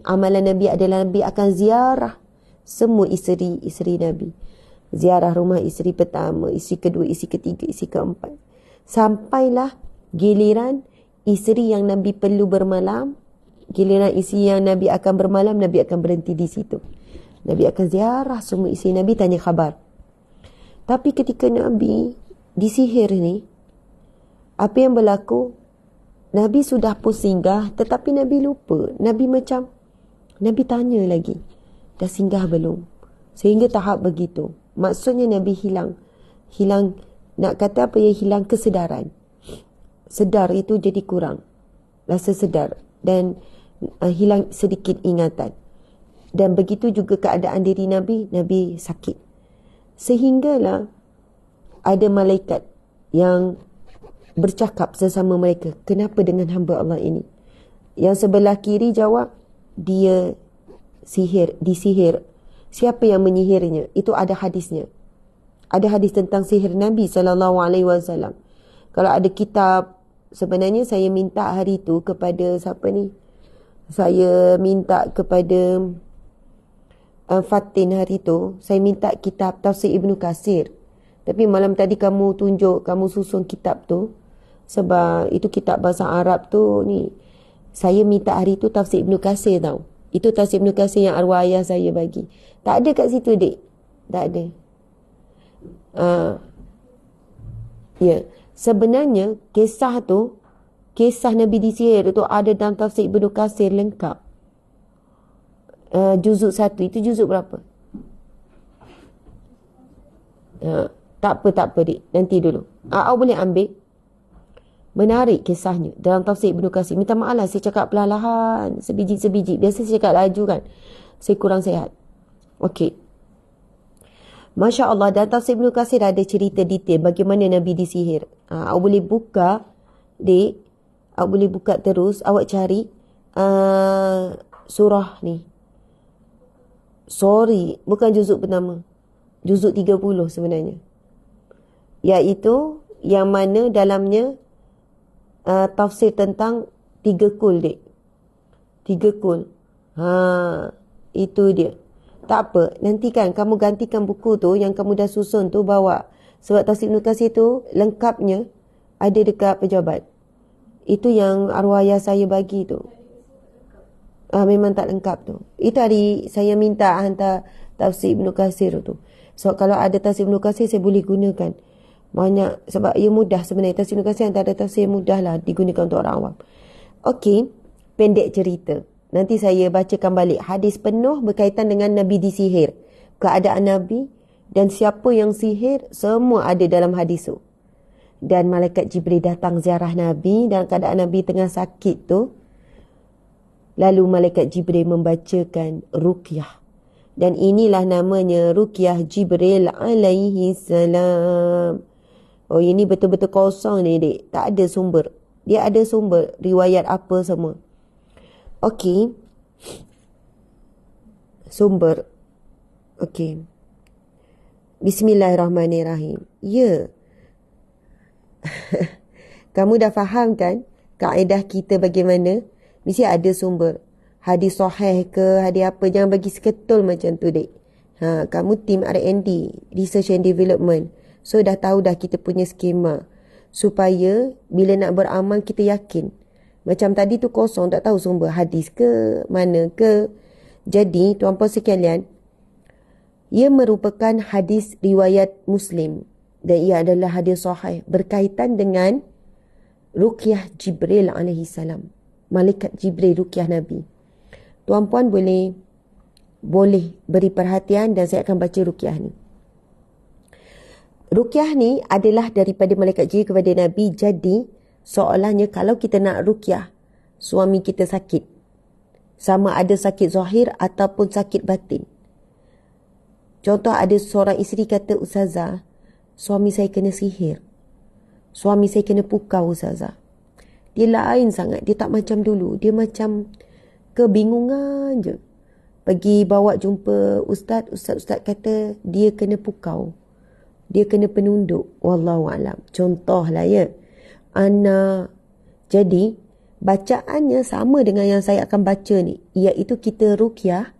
amalan Nabi adalah Nabi akan ziarah semua isteri Nabi. Ziarah rumah isteri pertama, isteri kedua, isteri ketiga, isteri keempat. Sampailah giliran isteri yang Nabi perlu bermalam, giliran isteri yang Nabi akan bermalam, Nabi akan berhenti di situ. Nabi akan ziarah semua isteri Nabi, tanya khabar. Tapi ketika Nabi disihir ni, apa yang berlaku? Nabi sudah pun singgah, tetapi Nabi lupa. Nabi tanya lagi, dah singgah belum? Sehingga tahap begitu. Maksudnya Nabi hilang, nak kata apa yang hilang? Kesedaran. Sedar itu jadi kurang. Rasa sedar. Dan hilang sedikit ingatan. Dan begitu juga keadaan diri Nabi sakit. Sehinggalah ada malaikat yang bercakap sesama mereka. Kenapa dengan hamba Allah ini? Yang sebelah kiri jawab, dia disihir. Siapa yang menyihirnya? Itu ada hadisnya. Ada hadis tentang sihir Nabi SAW. Kalau ada kitab, sebenarnya saya minta hari itu kepada siapa ni? Saya minta kepada Fatin hari tu, saya minta kitab Tafsir Ibnu Katsir. Tapi malam tadi kamu susun kitab tu, sebab itu kitab bahasa Arab tu ni. Saya minta hari tu Tafsir Ibnu Katsir tau. Itu Tafsir Ibnu Katsir yang arwah ayah saya bagi. Tak ada kat situ, Dik. Tak ada. Ya. Sebenarnya kisah Nabi disihir tu ada dalam Tafsir Ibnu Katsir lengkap. Juzuk 1. Itu juzuk berapa? Tak apa Dik. Nanti dulu. Awak boleh ambil. Menarik kisahnya dalam Tafsir Ibnu Katsir. Minta maaf lah, saya cakap perlahan-lahan, sebiji-sebiji. Biasa saya cakap laju kan. Saya kurang sihat. Okey. Masya Allah, dalam Tafsir Ibnu Katsir ada cerita detail bagaimana Nabi disihir. Awak boleh buka, Dik. Awak boleh buka terus. Awak cari surah ni. Bukan juzuk pertama. Juzuk 30 sebenarnya. Iaitu yang mana dalamnya tafsir tentang 3 kul, Dik. 3 kul. Itu dia. Tak apa. Nanti kan kamu gantikan buku tu yang kamu dah susun tu, bawa. Sebab Tafsir Ibnu Katsir tu lengkapnya ada dekat pejabat. Itu yang arwah ayah saya bagi tu. Memang tak lengkap tu. Itu hari saya minta hantar Tafsir Ibnu Katsir tu. So kalau ada Tafsir Ibnu Katsir saya boleh gunakan. Banyak, sebab ia mudah sebenarnya. Tafsir Ibnu Katsir antara tafsir mudah lah digunakan untuk orang awam. Okey, pendek cerita. Nanti saya bacakan balik hadis penuh berkaitan dengan Nabi disihir. Keadaan Nabi dan siapa yang sihir, semua ada dalam hadis tu. Dan malaikat Jibril datang ziarah Nabi dalam keadaan Nabi tengah sakit tu. Lalu malaikat Jibril membacakan ruqyah. Dan inilah namanya ruqyah Jibril alaihi salam. Oh, ini betul-betul kosong ni, dek. Tak ada sumber. Dia ada sumber riwayat apa semua. Okey. Sumber. Okey. Bismillahirrahmanirrahim. Ya. Kamu dah faham kan kaedah kita bagaimana? Mesti ada sumber. Hadis sahih ke, hadis apa. Jangan bagi seketul macam tu, dek. Kamu tim R&D, Research and Development. So dah tahu dah kita punya skema. Supaya bila nak beramal kita yakin. Macam tadi tu kosong, tak tahu sumber hadis ke, mana ke. Jadi, tuan-puan sekalian, ia merupakan hadis riwayat Muslim. Dan ia adalah hadis sahih berkaitan dengan Ruqyah Jibril AS. Malaikat Jibril ruqyah Nabi. Tuan-puan boleh beri perhatian dan saya akan baca ruqyah ni. Ruqyah ni adalah daripada Malaikat Jibril kepada Nabi. Jadi, soalannya kalau kita nak ruqyah, suami kita sakit. Sama ada sakit zahir ataupun sakit batin. Contoh ada seorang isteri kata, Ustazah, suami saya kena sihir. Suami saya kena pukau, Ustazah. Dia lain sangat. Dia tak macam dulu. Dia macam kebingungan je. Pergi bawa jumpa ustaz. Ustaz kata dia kena pukau. Dia kena penunduk. Wallahualam. Contohlah ya. Jadi, bacaannya sama dengan yang saya akan baca ni. Iaitu kita ruqyah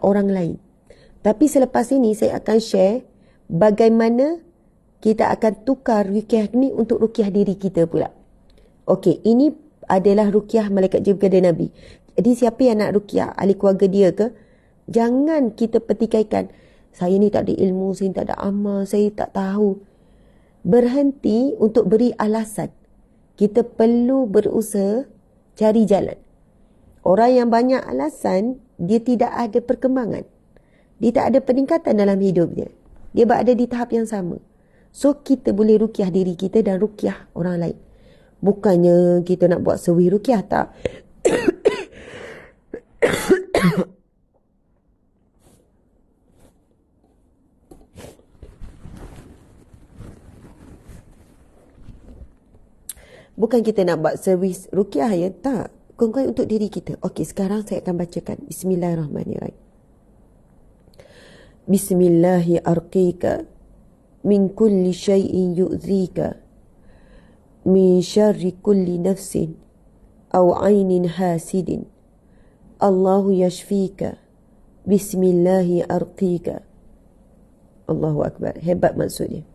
orang lain. Tapi selepas ini saya akan share bagaimana kita akan tukar ruqyah ni untuk ruqyah diri kita pula. Okey, ini adalah ruqyah Malaikat Jibril kepada Nabi. Jadi siapa yang nak ruqyah, ahli keluarga dia ke, jangan kita petikaikan, saya ni tak ada ilmu, saya tak ada amal, saya tak tahu. Berhenti untuk beri alasan. Kita perlu berusaha cari jalan. Orang yang banyak alasan, dia tidak ada perkembangan. Dia tak ada peningkatan dalam hidupnya. Dia berada di tahap yang sama. So, kita boleh ruqyah diri kita dan ruqyah orang lain. Bukannya kita nak buat sewih ruqyah, tak. Bukan kita nak buat servis ruqyah ya, tak. Kongkong untuk diri kita. Okey, sekarang saya akan bacakan. Bismillahirrahmanirrahim. Bismillahi arqika min kulli syai'in yu'zika min syarri kulli nafsin aw ainin hasidin. Allahu yashfika. Bismillahi arqika. Allahu Akbar. Hebat maksudnya.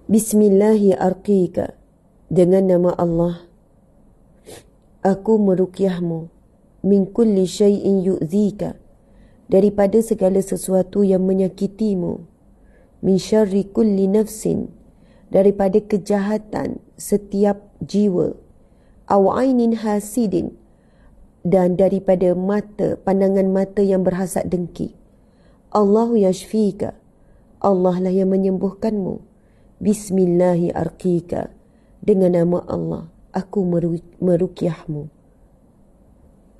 Bismillahi arqika. Dengan nama Allah, aku meruqyahmu. Min kulli syai'in yu'zika. Daripada segala sesuatu yang menyakitimu. Min syarri kulli nafsin. Daripada kejahatan setiap jiwa. Aw ainin hasidin. Dan daripada mata, pandangan mata yang berhasad dengki. Allahu yashfika. Allah lah yang menyembuhkanmu. Bismillahi arqika. Dengan nama Allah, aku meruqyahmu.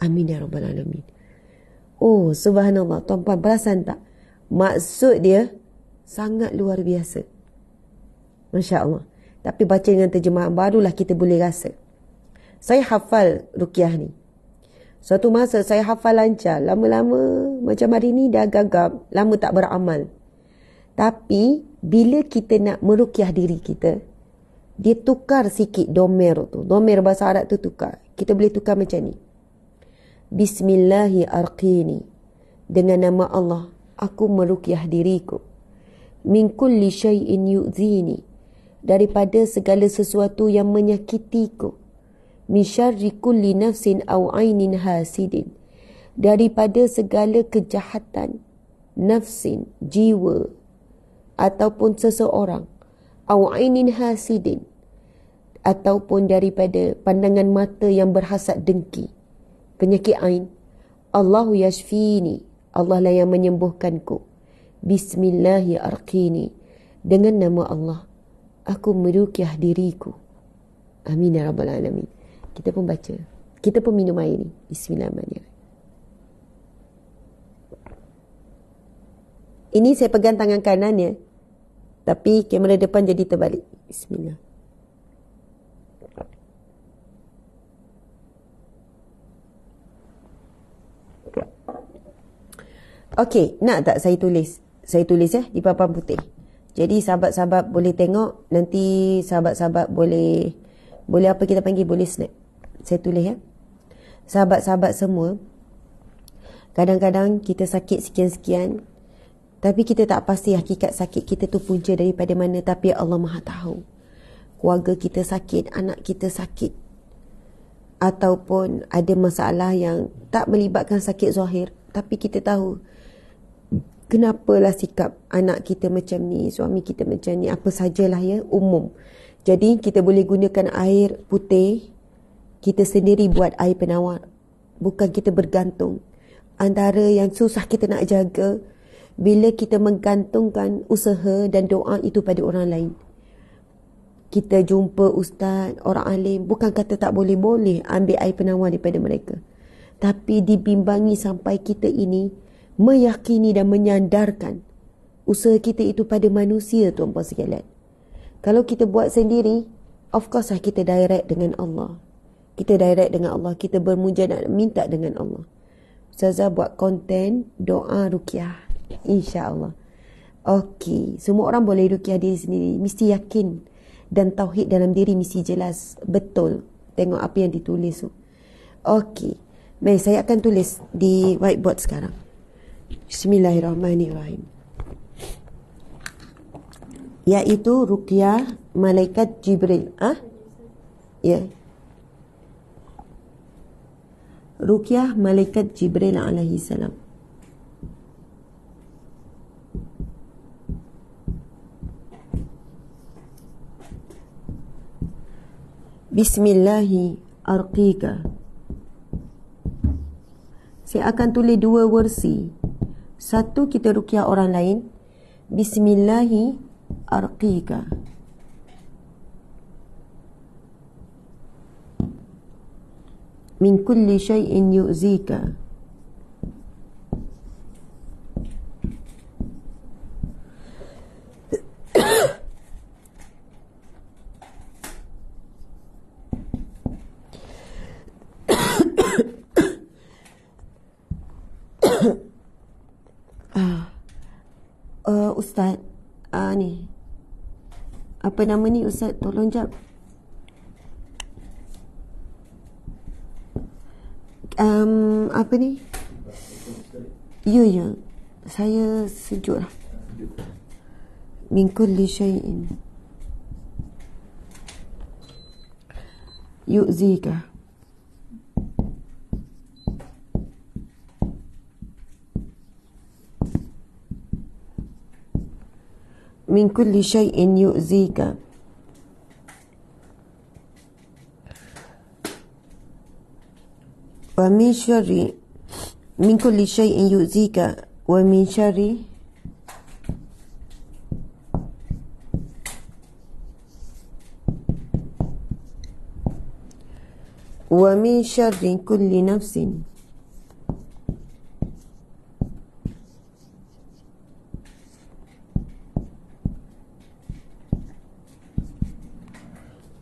Amin ya Rabbal Alamin. Oh, subhanallah. Tuan-puan, perasan tak? Maksud dia sangat luar biasa. Masya Allah. Tapi baca dengan terjemahan barulah kita boleh rasa. Saya hafal ruqyah ni. Suatu masa saya hafal lancar. Lama-lama macam hari ni dah gagap. Lama tak beramal. Tapi bila kita nak meruqyah diri kita, dia tukar sikit domer tu. Domer bahasa Arab tu tukar. Kita boleh tukar macam ni. Bismillahi arqini. Dengan nama Allah, aku meruqyah diriku. Min kulli syai'in yu'zini. Daripada segala sesuatu yang menyakitiku. Min syarri kulli nafsin aw ainin hasidin. Daripada segala kejahatan nafsin, jiwa ataupun seseorang. Aw ainin hasidin. Ataupun daripada pandangan mata yang berhasad dengki. Penyakit ain. Allahu yashfini. Allah lah yang menyembuhkanku. Bismillahi arqini. Dengan nama Allah, aku meruqyah diriku. Amin ya Rabbal Alamin. Kita pun baca. Kita pun minum air ni. Bismillahirrahmanirrahim. Ini saya pegang tangan kanannya. Tapi kamera depan jadi terbalik. Bismillah. Okey, nak tak saya tulis? Saya tulis di papan putih. Jadi sahabat-sahabat boleh tengok. Nanti sahabat-sahabat boleh apa kita panggil, boleh snap. Saya tulis Sahabat-sahabat semua, kadang-kadang kita sakit sekian-sekian, tapi kita tak pasti hakikat sakit kita tu punca daripada mana. Tapi Allah Maha tahu. Keluarga kita sakit, anak kita sakit, ataupun ada masalah yang tak melibatkan sakit zahir, tapi kita tahu kenapalah sikap anak kita macam ni, suami kita macam ni, apa sajalah umum. Jadi kita boleh gunakan air putih, kita sendiri buat air penawar. Bukan kita bergantung. Antara yang susah kita nak jaga, bila kita menggantungkan usaha dan doa itu pada orang lain. Kita jumpa ustaz, orang alim, bukan kata tak boleh ambil air penawar daripada mereka. Tapi dibimbangi sampai kita ini meyakini dan menyandarkan usaha kita itu pada manusia, tuan-puan sekalian. Kalau kita buat sendiri, of course lah kita direct dengan Allah. Kita direct dengan Allah. Kita bermujadah, minta dengan Allah. Ustazah buat konten doa ruqyah, insya-Allah. Okey, semua orang boleh ruqyah diri sendiri. Mesti yakin dan tauhid dalam diri mesti jelas, betul. Tengok apa yang ditulis tu. Okey. Baik, saya akan tulis di whiteboard sekarang. Bismillahirrahmanirrahim. Iaitu ruqyah malaikat Jibril. Ya. Ruqyah malaikat Jibril alaihi salam. Bismillahi arqika. Saya akan tulis dua versi. Satu kita ruqyah orang lain. Bismillahi arqika. Min kulli syai'in yu'zika. Ustaz, ni apa nama ni Ustaz, tolong jap. Apa ni? Ya, saya sejuk lah. Min kulli syai'in yu'zika. Min kulli syai'in yu'zika. Wa min syarri, min kulli syai'in yu'zika wa min syarri wa min syarri kulli nafsin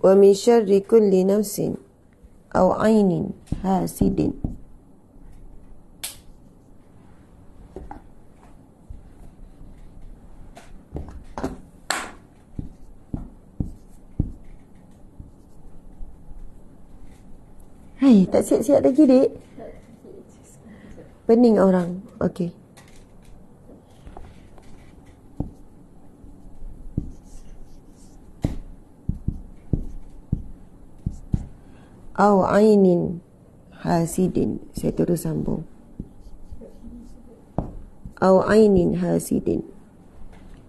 wa min syarri kulli nafsin aw ainin hasidin. Hai, tak siap-siap lagi, Dek? Pening orang. Okey. Aw ainin hasidin. Saya terus sambung. Aw ainin hasidin.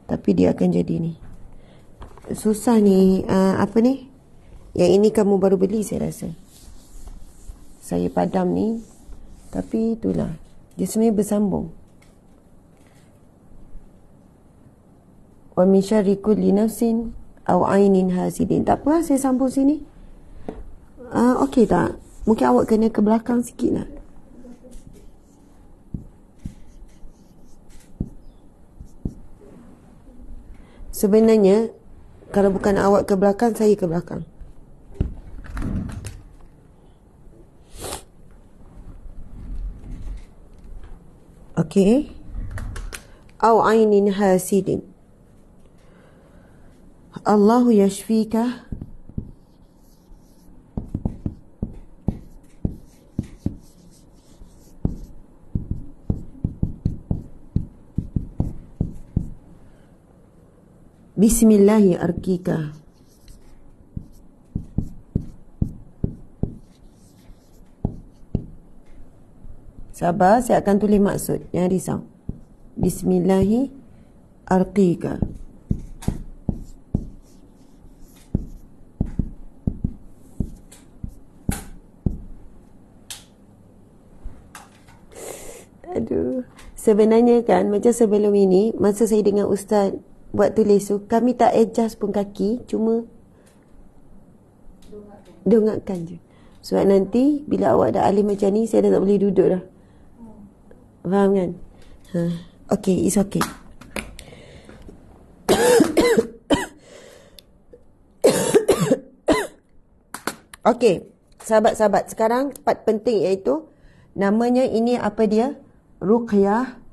Tapi dia akan jadi ni. Susah ni. Apa ni? Yang ini kamu baru beli saya rasa. Saya padam ni. Tapi itulah. Dia sebenarnya bersambung. Wa min syarri kulli nafsin aw ainin hasidin. Tak apa, saya sambung sini. Okey tak? Mungkin awak kena ke belakang sikit nak. Sebenarnya kalau bukan awak ke belakang, saya ke belakang. Okey. Au ainin hasidin. Allahu yashfika. Bismillahi arkika. Sabar, saya akan tulis maksud. Jangan risau. Bismillahi arkika. Aduh. Sebenarnya kan, macam sebelum ini, masa saya dengan Ustaz buat tulis tu, kami tak adjust pun kaki, cuma dongakkan je. Sebab nanti, bila awak dah alim macam ni, saya dah tak boleh duduk dah. Faham kan? Okay, it's okay. Okay, sahabat-sahabat, sekarang part penting iaitu, namanya ini apa dia? Ruqyah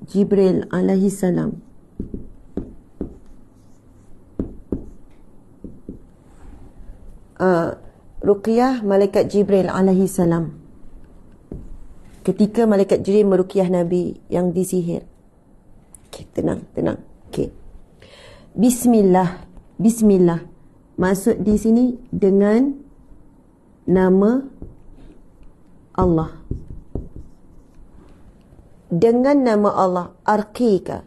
Jibril alaihi salam. Ruqyah malaikat Jibril alaihi salam. Ketika malaikat Jibril meruqyah Nabi yang disihir. Okay, tenang. Okay. Bismillah. Maksud di sini dengan nama Allah. Dengan nama Allah. Arqika.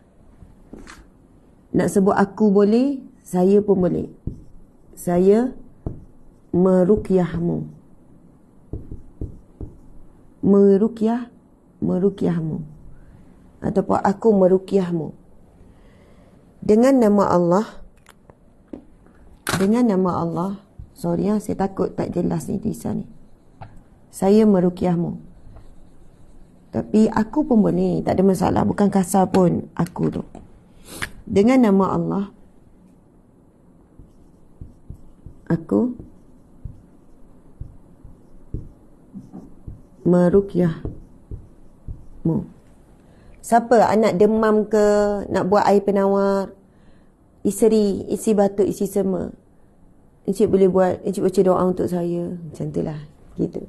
Nak sebut aku boleh, saya pun boleh. Saya meruqyahmu. Meruqyahmu. Ataupun aku meruqyahmu. Dengan nama Allah. Sorry saya takut tak jelas ni tulisan ni. Saya meruqyahmu. Tapi aku pun boleh, tak ada masalah. Bukan kasar pun aku tu. Dengan nama Allah, aku meruqyahmu. Siapa anak demam ke, nak buat air penawar, isi batuk, isi sema, Encik boleh buat, Encik baca doa untuk saya. Macam tu lah. Gitu.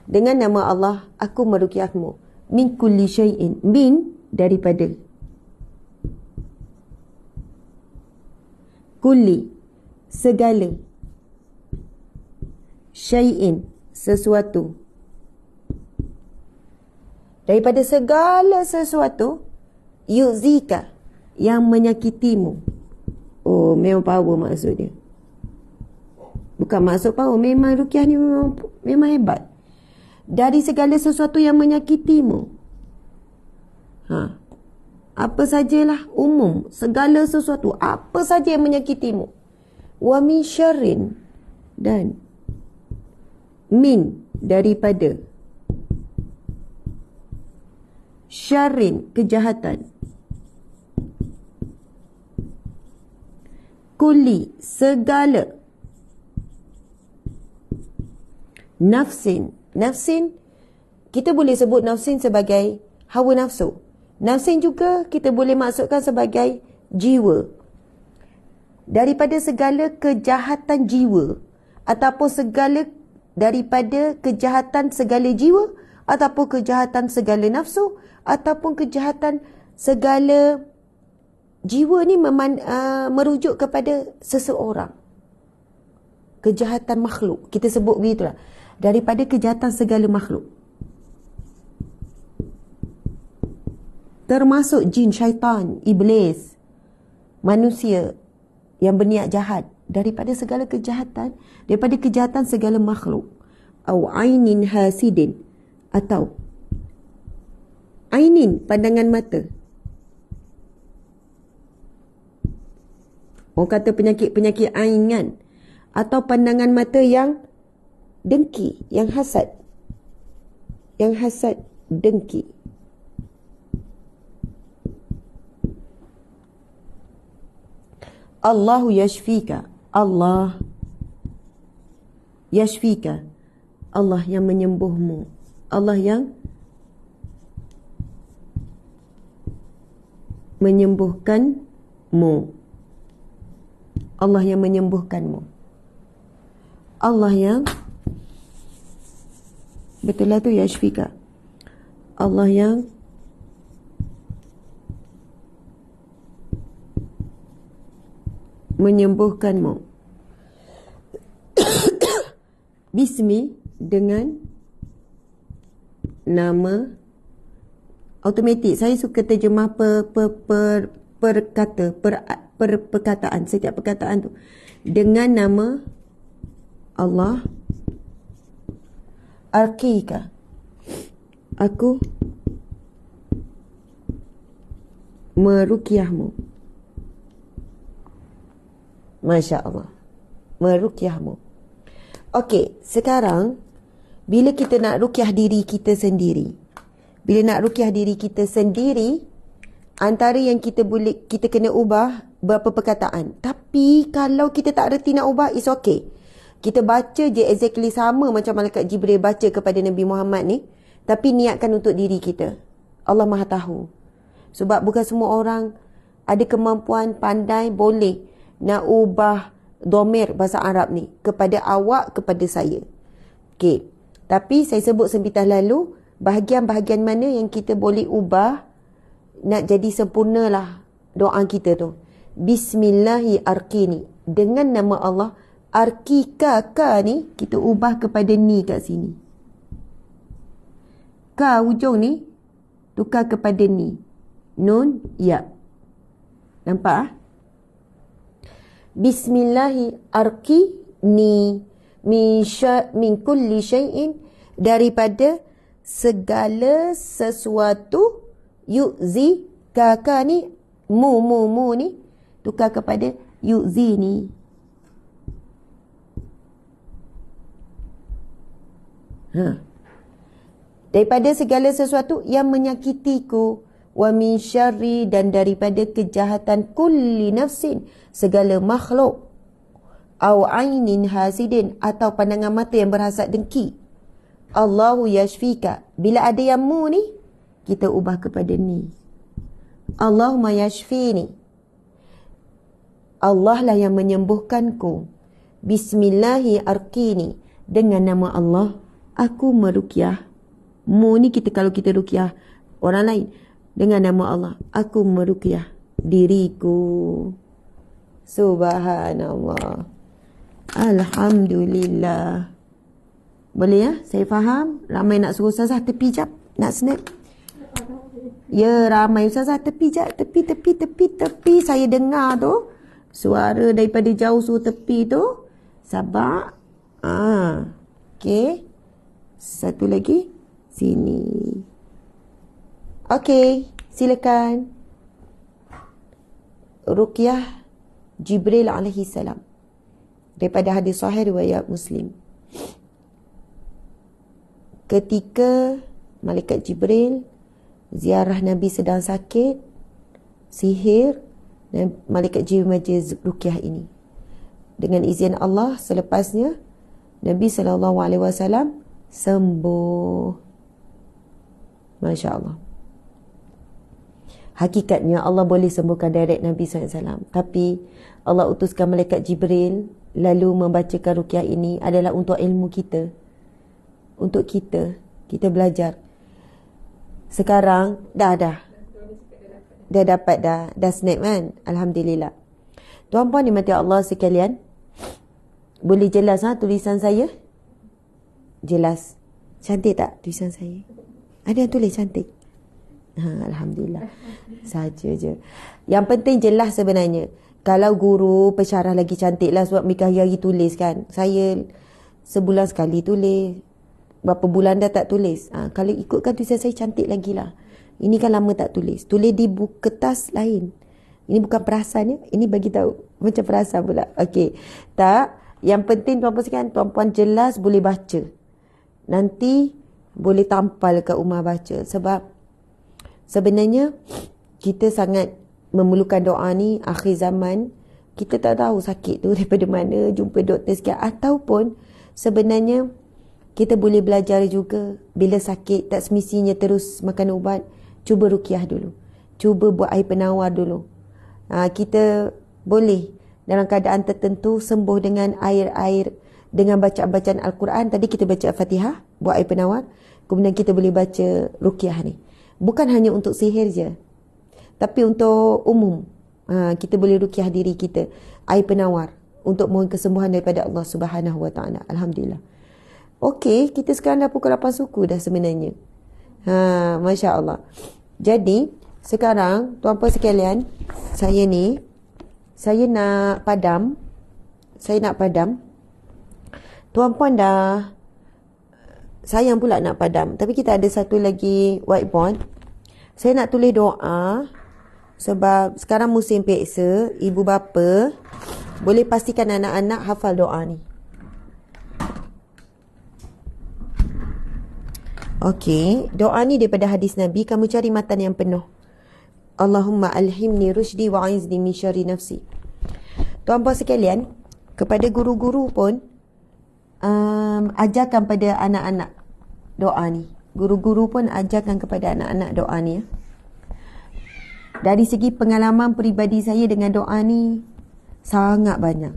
Dengan nama Allah, aku meruqyahmu. Min kulli syai'in. Min, daripada. Kulli, segala. Syai'in, sesuatu. Daripada segala sesuatu, yu'zika, yang menyakitimu. Oh, memang power maksud dia. Bukan maksud power, memang ruqyah ni memang hebat. Dari segala sesuatu yang menyakitimu. Apa sajalah, umum, segala sesuatu, apa saja yang menyakitimu. Wa min syarrin, dan min, daripada. Syarrin, kejahatan. Kulli, segala. Nafsin, kita boleh sebut nafsin sebagai hawa nafsu. Nafsin juga kita boleh maksudkan sebagai jiwa. Daripada segala kejahatan jiwa, ataupun daripada kejahatan segala jiwa, ataupun kejahatan segala nafsu, ataupun kejahatan segala jiwa ni merujuk kepada seseorang. Kejahatan makhluk, kita sebut begitulah. Daripada kejahatan segala makhluk. Termasuk jin, syaitan, iblis, manusia yang berniat jahat. Daripada segala kejahatan, daripada kejahatan segala makhluk. Au ainin hasidin, atau ainin, pandangan mata. Orang kata penyakit-penyakit ain kan. Atau pandangan mata yang dengki, yang hasad. Yang hasad, dengki. Allahu yashfika. Allah yashfika. Allah yang menyembuhmu. Allah yang menyembuhkanmu. Allah yang menyembuhkanmu. Allah yang, betul lah tu, yashfika. Allah yang menyembuhkanmu. Bismi, dengan nama. Automatik saya suka terjemah perkataan, setiap perkataan tu dengan nama Allah. Arkika, aku meruqyahmu. Masya Allah, meruqyahmu. Okey, sekarang bila kita nak ruqyah diri kita sendiri, antara yang kita kena ubah berapa perkataan. Tapi kalau kita tak reti nak ubah, it's okay. Kita baca je exactly sama macam malaikat Jibril baca kepada Nabi Muhammad ni, tapi niatkan untuk diri kita. Allah Maha tahu. Sebab bukan semua orang ada kemampuan, pandai, boleh nak ubah dhamir bahasa Arab ni kepada awak, kepada saya. Okey. Tapi saya sebut sempitah lalu, bahagian-bahagian mana yang kita boleh ubah nak jadi sempurnalah doa kita tu. Bismillahi arkini, dengan nama Allah. Arkika, ka ni kita ubah kepada ni kat sini. Ka hujung ni tukar kepada ni. Nun, ya. Nampak ah? Bismillahi arkini min kulli syai'in, daripada segala sesuatu. Yu'zi, ka ni mu ni tukar kepada yu'zi ni. Daripada segala sesuatu yang menyakitiku. Wa min syarri, dan daripada kejahatan kulli nafsin, segala makhluk. Au ainin hasidin, atau pandangan mata yang berhasad dengki. Allahu yashfika, bila ada yang mu ni, kita ubah kepada ni. Allahumma yashfini, Allah lah yang menyembuhkanku. Bismillahi arkini, dengan nama Allah aku meruqyah. Mu ni kita kalau kita ruqyah orang lain, dengan nama Allah aku meruqyah diriku. Subhanallah, alhamdulillah. Boleh ya? Saya faham. Ramai nak suruh Ustazah tepi jap, nak snap. Ya, ramai Ustazah tepi jap, tepi. Saya dengar tu suara daripada jauh suruh tepi tu. Sabar. Okey. Satu lagi sini. Okey, silakan. Ruqyah Jibril alaihi salam, daripada hadis sahih riwayat Muslim. Ketika malaikat Jibril ziarah Nabi sedang sakit sihir, dan malaikat Jibril baca ruqyah ini. Dengan izin Allah, selepasnya Nabi SAW sembuh. Masya Allah. Hakikatnya Allah boleh sembuhkan direct Nabi SAW. Tapi Allah utuskan malaikat Jibril lalu membacakan ruqyah ini adalah untuk ilmu kita. Untuk kita belajar. Sekarang dah dapat dah snap kan? Alhamdulillah. Tuan-puan dimati Allah sekalian, boleh jelas tulisan saya? Jelas. Cantik tak tulisan saya? Ada yang tulis cantik? Alhamdulillah. Saja je. Yang penting jelas sebenarnya. Kalau guru pensyarah lagi cantik lah, sebab mereka hari-hari tulis kan. Saya sebulan sekali tulis. Berapa bulan dah tak tulis. Kalau ikutkan tulisan saya cantik lagi lah. Ini kan lama tak tulis. Tulis di buku kertas lain. Ini bukan perasan ya. Ini bagi tahu. Macam perasan pula. Okey. Tak. Yang penting tuan-puan sekalian, tuan-puan jelas boleh baca. Nanti boleh tampal kat rumah baca. Sebab sebenarnya kita sangat memerlukan doa ni akhir zaman. Kita tak tahu sakit tu daripada mana, jumpa doktor sikit. Ataupun sebenarnya kita boleh belajar juga bila sakit tak semestinya terus makan ubat. Cuba ruqyah dulu. Cuba buat air penawar dulu. Kita boleh dalam keadaan tertentu sembuh dengan air-air, dengan bacaan-bacaan Al-Quran. Tadi kita baca Al-Fatihah, buat air penawar. Kemudian kita boleh baca ruqyah ni. Bukan hanya untuk sihir je, tapi untuk umum. Kita boleh ruqyah diri kita, air penawar, untuk mohon kesembuhan daripada Allah Subhanahu Wa Taala. Alhamdulillah. Okey, kita sekarang dah pukul 8 suku dah sebenarnya. Masya Allah. Jadi sekarang tuan-puan sekalian, saya nak padam. Tuan-puan dah sayang pula nak padam. Tapi kita ada satu lagi whiteboard. Saya nak tulis doa. Sebab sekarang musim peksa, ibu bapa boleh pastikan anak-anak hafal doa ni. Okey, doa ni daripada hadis Nabi. Kamu cari matan yang penuh. Allahumma alhimni rushdi wa'izni min syarri nafsi. Tuan-puan sekalian, kepada guru-guru pun ajarkan pada anak-anak doa ni. Guru-guru pun ajarkan kepada anak-anak doa ni. Dari segi pengalaman peribadi saya dengan doa ni sangat banyak.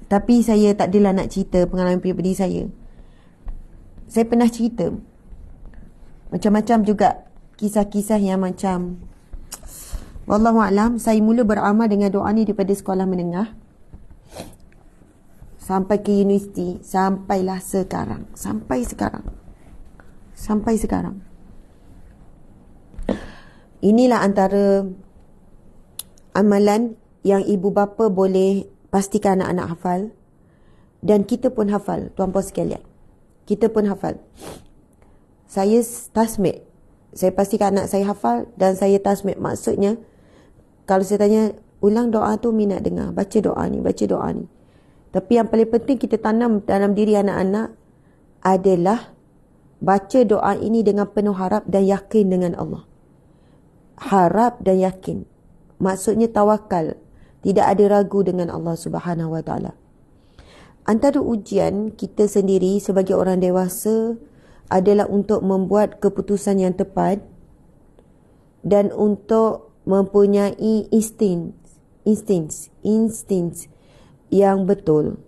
Tapi saya tak adalah nak cerita pengalaman peribadi saya. Saya pernah cerita macam-macam juga kisah-kisah yang macam, wallahualam, saya mula beramal dengan doa ni daripada sekolah menengah sampai ke universiti, sampailah sekarang. Sampai sekarang. Inilah antara amalan yang ibu bapa boleh pastikan anak-anak hafal. Dan kita pun hafal, tuan-puan sekalian. Kita pun hafal. Saya tasmid. Saya pastikan anak saya hafal dan saya tasmid. Maksudnya, kalau saya tanya, ulang doa tu minat dengar. Baca doa ni. Tapi yang paling penting kita tanam dalam diri anak-anak adalah baca doa ini dengan penuh harap dan yakin dengan Allah. Harap dan yakin. Maksudnya tawakal. Tidak ada ragu dengan Allah Subhanahu Wa Taala. Antara ujian kita sendiri sebagai orang dewasa adalah untuk membuat keputusan yang tepat dan untuk mempunyai insting yang betul.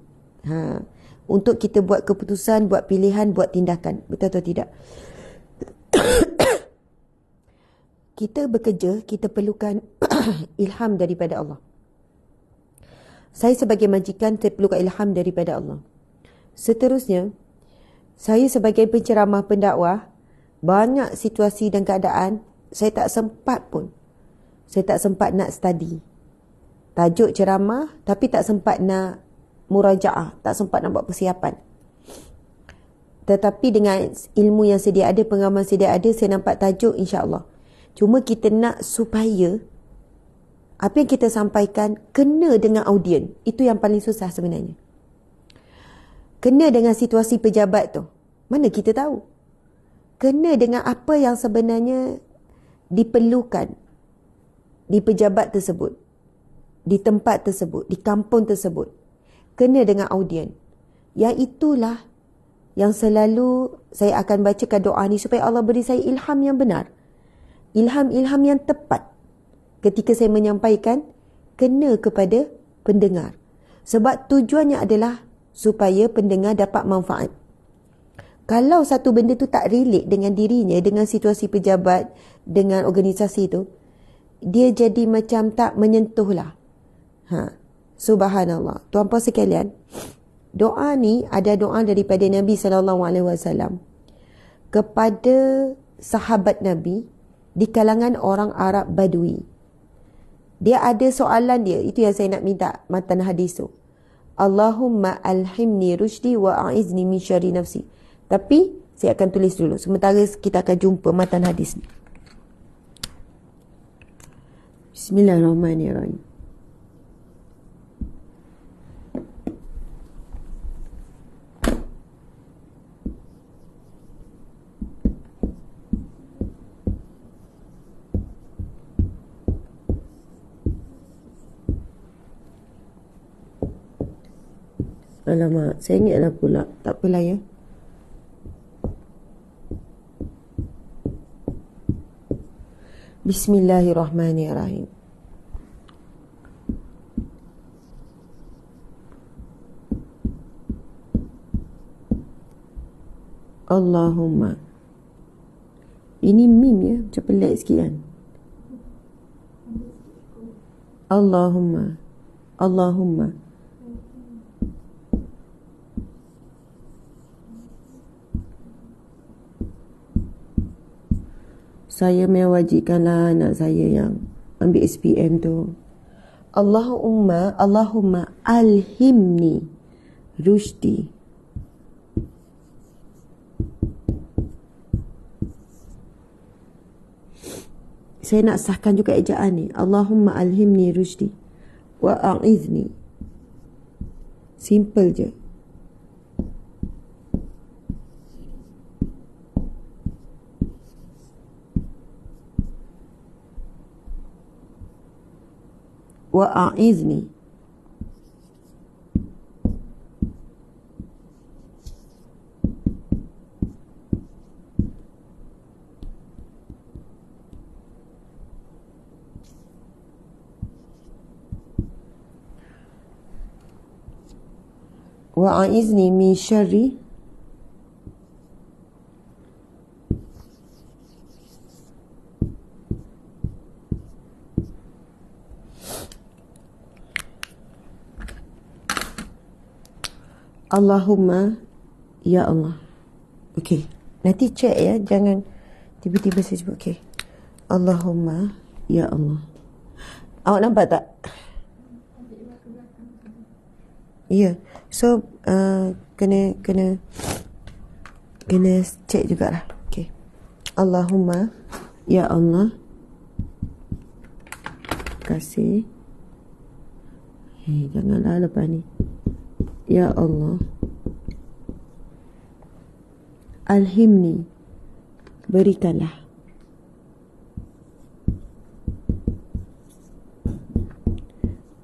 Untuk kita buat keputusan, buat pilihan, buat tindakan. Betul atau tidak? Kita bekerja, kita perlukan ilham daripada Allah. Saya sebagai majikan, saya perlukan ilham daripada Allah. Seterusnya, saya sebagai penceramah pendakwah, banyak situasi dan keadaan, saya tak sempat pun. Saya tak sempat nak study tajuk ceramah, tapi tak sempat nak murajaah, tak sempat nak buat persiapan. Tetapi dengan ilmu yang sedia ada, pengalaman sedia ada, saya nampak tajuk, insya-Allah. Cuma kita nak supaya apa yang kita sampaikan kena dengan audien. Itu yang paling susah sebenarnya. Kena dengan situasi pejabat tu. Mana kita tahu? Kena dengan apa yang sebenarnya diperlukan di pejabat tersebut, di tempat tersebut, di kampung tersebut. Kena dengan audien. Yang itulah yang selalu saya akan bacakan doa ni supaya Allah beri saya ilham yang benar. Ilham-ilham yang tepat ketika saya menyampaikan kena kepada pendengar. Sebab tujuannya adalah supaya pendengar dapat manfaat. Kalau satu benda tu tak relate dengan dirinya, dengan situasi pejabat, dengan organisasi tu, dia jadi macam tak menyentuh lah. Subhanallah. Tuan-puan sekalian, doa ni ada doa daripada Nabi SAW kepada sahabat Nabi di kalangan orang Arab Badui. Dia ada soalan dia. Itu yang saya nak minta matan hadis tu. Allahumma alhimni rushdi wa a'izni min syarri nafsi. Tapi saya akan tulis dulu. Sementara kita akan jumpa matan hadis ni. Bismillahirrahmanirrahim. Alamak, saya ingatlah pula. Tak apalah ya. Bismillahirrahmanirrahim. Allahumma. Ini mim ya, macam pelik sikit kan. Allahumma. Allahumma. Saya mewajibkanlah anak saya yang ambil SPM tu. Allahumma alhimni rushdi. Saya nak sahkan juga ejaan ni. Allahumma alhimni rushdi wa a'izni. Simple je. Wa a'izni. Wa'a'izni min syarri Allahumma ya Allah. Okey, nanti cek ya, jangan tiba-tiba saya sebut. Okey, Allahumma ya Allah. Awak nampak tak? Ya, yeah. So kena cek jugalah. Okey, Allahumma ya Allah. Terima kasih. Janganlah lepas ni. Ya Allah, alhimni, berikanlah.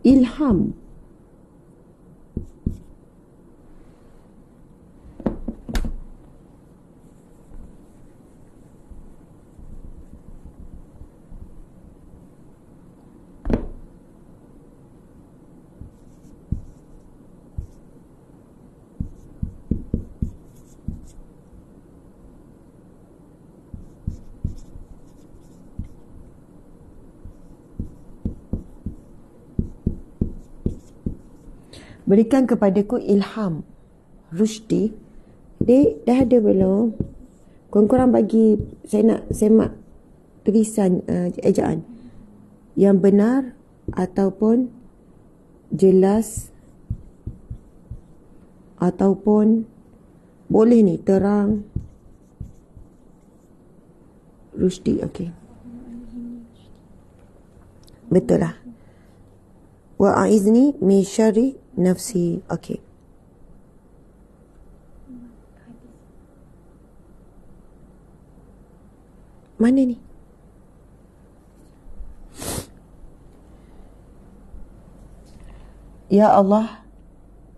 Ilham, berikan kepadaku ilham, rushdi. Dek, dah ada belum? Korang bagi, saya nak semak tulisan ejaan yang benar ataupun jelas ataupun boleh ni terang. Rushdi, okey. Betul lah. Wa'a'izni min syarri nafsi. Okey. Mana ni? Ya Allah,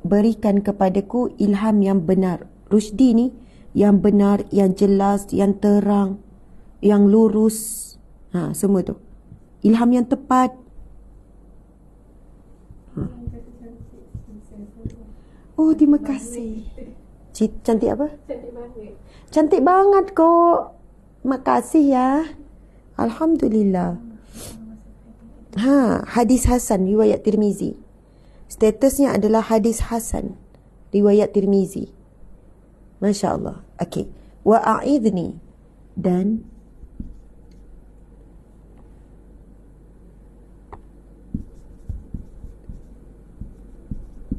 berikan kepadaku ilham yang benar. Rushdi ni yang benar, yang jelas, yang terang, yang lurus. Semua tu. Ilham yang tepat. Oh, terima kasih. Cantik apa? Cantik banget. Cantik banget kok. Makasih ya. Alhamdulillah. Hadis Hasan riwayat Tirmizi. Statusnya adalah hadis Hasan riwayat Tirmizi. Masya Allah. Okey. Wa a'idni, dan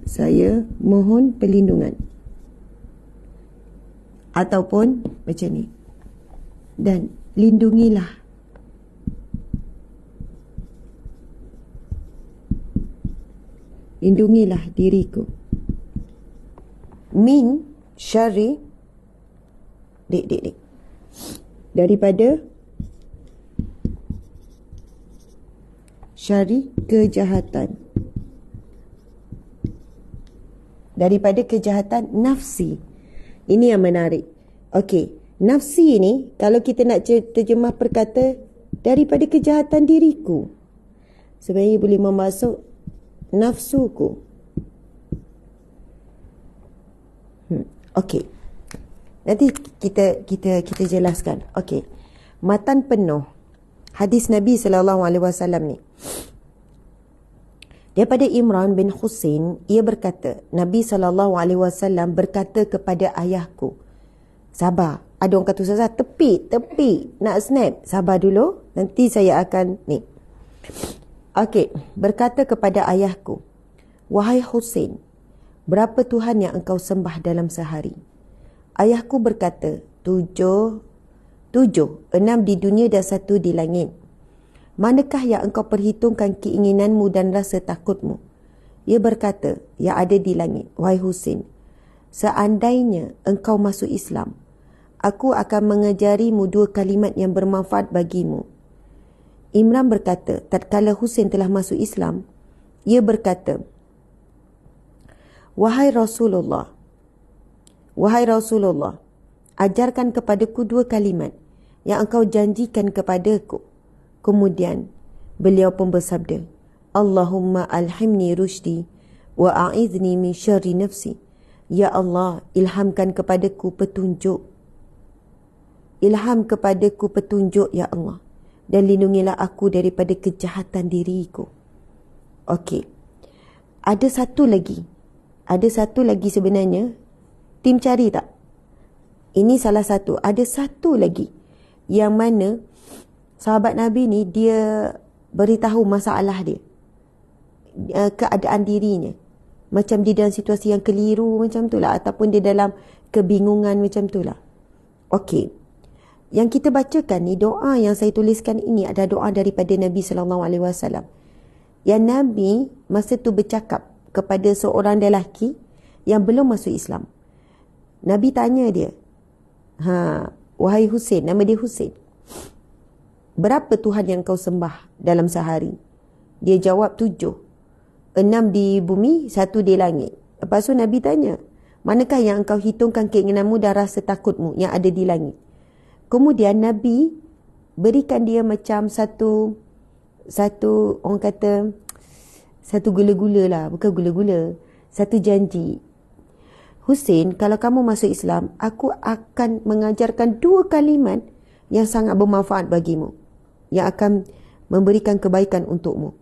saya mohon perlindungan. Ataupun macam ni. Dan lindungilah. Lindungilah diriku. Min syarri. Dik. Daripada syarri kejahatan. daripada kejahatan nafsi. Ini yang menarik. Okey, nafsi ni kalau kita nak terjemah perkata daripada kejahatan diriku. Sebenarnya boleh memasuk nafsuku. Okey. Nanti kita jelaskan. Okey. Matan penuh hadis Nabi SAW ni. Daripada Imran bin Husain, ia berkata, Nabi SAW berkata kepada ayahku, sabar. Ada orang kata, Ustazah, tepi, nak snap. Sabar dulu, nanti saya akan ni. Okey, berkata kepada ayahku, wahai Husain, berapa Tuhan yang engkau sembah dalam sehari? Ayahku berkata, 7, 6 di dunia dan 1 di langit. Manakah yang engkau perhitungkan keinginanmu dan rasa takutmu? Ia berkata, yang ada di langit. Wahai Husain, seandainya engkau masuk Islam, aku akan mengajarimu 2 kalimat yang bermanfaat bagimu. Imran berkata, tatkala Husain telah masuk Islam, ia berkata, Wahai Rasulullah, ajarkan kepadaku 2 kalimat yang engkau janjikan kepadaku. Kemudian beliau pun bersabda, Allahumma alhimni rushdi wa a'izni min syarri nafsi. Ya Allah, ilhamkan kepadaku petunjuk. Ilham kepadaku petunjuk, ya Allah. Dan lindungilah aku daripada kejahatan diriku. Okey. Ada satu lagi sebenarnya. Tim cari tak? Ini salah satu. Ada satu lagi yang mana sahabat Nabi ni dia beritahu masalah dia, keadaan dirinya, macam dia dalam situasi yang keliru macam tu lah, ataupun dia dalam kebingungan macam tu lah. Okey, yang kita bacakan ni, doa yang saya tuliskan ini adalah doa daripada Nabi SAW. Yang Nabi masa tu bercakap kepada seorang lelaki yang belum masuk Islam. Nabi tanya dia, wahai Husain, nama dia Husain, berapa Tuhan yang kau sembah dalam sehari? Dia jawab 7. 6 di bumi, 1 di langit. Lepas tu Nabi tanya, manakah yang engkau hitungkan keinginanmu dan rasa takutmu yang ada di langit? Kemudian Nabi berikan dia macam satu orang kata, satu gula-gula lah. Bukan gula-gula. Satu janji. Husain, kalau kamu masuk Islam, aku akan mengajarkan 2 kalimat yang sangat bermanfaat bagimu, yang akan memberikan kebaikan untukmu.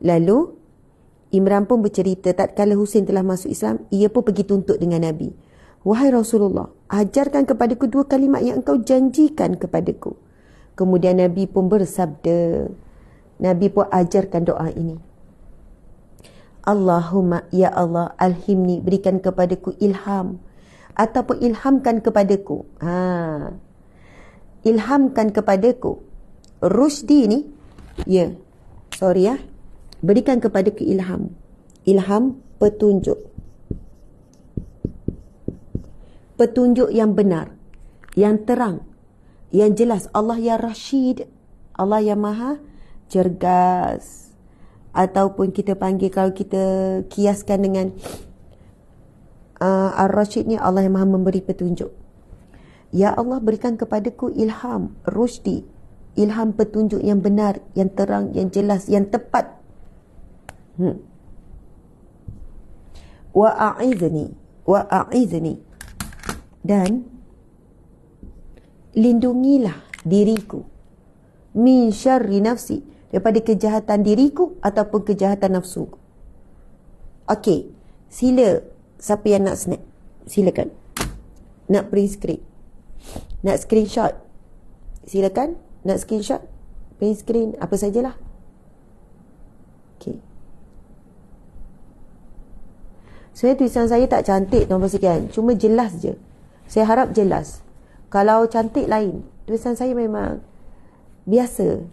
Lalu Imran pun bercerita, tatkala Husain telah masuk Islam, ia pun pergi tuntut dengan Nabi. Wahai Rasulullah, ajarkan kepadaku 2 kalimat yang engkau janjikan kepadaku. Kemudian Nabi pun bersabda, Nabi pun ajarkan doa ini. Allahumma, ya Allah, alhimni, berikan kepadaku ilham. Ataupun ilhamkan kepadaku. Ilhamkan kepadaku. Rushdi ni, berikan kepadaku ilham. Ilham, petunjuk. Petunjuk yang benar, yang terang, yang jelas. Allah yang Rashid, Allah yang maha cergas. Ataupun kita panggil, kalau kita kiaskan dengan Ar-Rashid ni, Allah yang maha memberi petunjuk. Ya Allah, berikan kepadaku ilham, rushdi, ilham petunjuk yang benar, yang terang, yang jelas, yang tepat. Wa a'izni, dan lindungilah diriku min syarri nafsi, daripada kejahatan diriku ataupun kejahatan nafsu. Okey, sila siapa yang nak snap, silakan. Nak print screen, nak screenshot, silakan. Nak screenshot, print screen, apa sajalah. Okey. Tulisan saya tak cantik tuan-tuan sekalian, cuma jelas je. Saya harap jelas. Kalau cantik lain, tulisan saya memang biasa.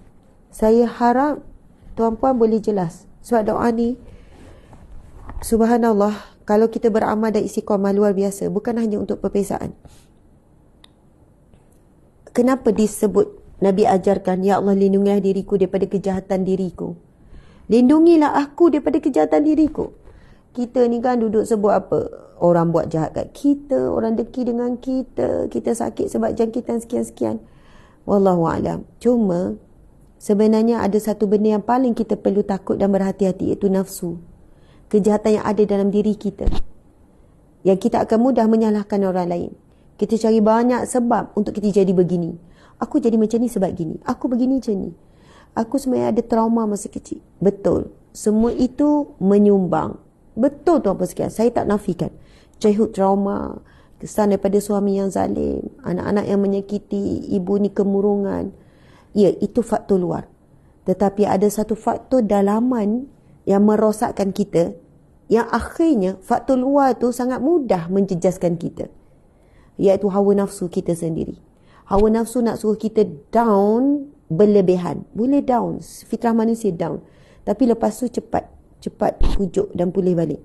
Saya harap tuan-puan boleh jelas. Sebab doa ni, subhanallah, kalau kita beramal dan istiqamah luar biasa, bukan hanya untuk perpesaan. Kenapa disebut Nabi ajarkan, ya Allah, lindungilah diriku daripada kejahatan diriku. Lindungilah aku daripada kejahatan diriku. Kita ni kan duduk sebut apa? Orang buat jahat kat kita, orang deki dengan kita, kita sakit sebab jangkitan sekian-sekian. Wallahualam. Cuma sebenarnya ada satu benda yang paling kita perlu takut dan berhati-hati, iaitu nafsu. Kejahatan yang ada dalam diri kita. Yang kita akan mudah menyalahkan orang lain. Kita cari banyak sebab untuk kita jadi begini. Aku jadi macam ni sebab gini. Aku begini macam ni. Aku sebenarnya ada trauma masa kecil. Betul. Semua itu menyumbang. Betul tuan puan sekalian. Saya tak nafikan. Childhood trauma, kesan daripada suami yang zalim, anak-anak yang menyakiti, ibu ni kemurungan. Ya, itu faktor luar. Tetapi ada satu faktor dalaman yang merosakkan kita, yang akhirnya faktor luar tu sangat mudah menjejaskan kita. Iaitu hawa nafsu kita sendiri. Hawa nafsu nak suruh kita down berlebihan. Boleh down. Fitrah manusia down. Tapi lepas tu cepat pujuk dan pulih balik.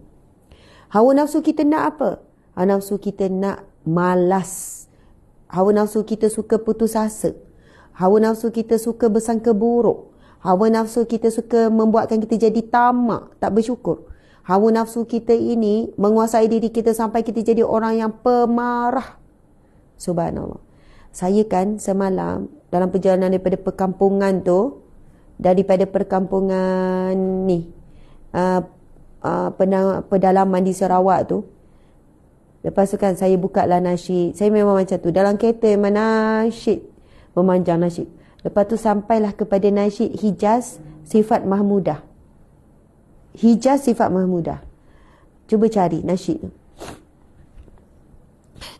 Hawa nafsu kita nak apa? Hawa nafsu kita nak malas. Hawa nafsu kita suka putus asa. Hawa nafsu kita suka bersangka buruk. Hawa nafsu kita suka membuatkan kita jadi tamak, tak bersyukur. Hawa nafsu kita ini menguasai diri kita sampai kita jadi orang yang pemarah. Subhanallah. Saya kan semalam dalam perjalanan daripada perkampungan tu, daripada perkampungan ni, pedalaman di Sarawak tu, lepas tu kan saya buka lah nasyid. Saya memang macam tu, dalam kereta memang nasyid, memanjang nasyid. Lepas tu sampailah kepada nasyid Hijaz Sifat Mahmudah. Hijaz Sifat Mahmudah. Cuba cari nasyid tu.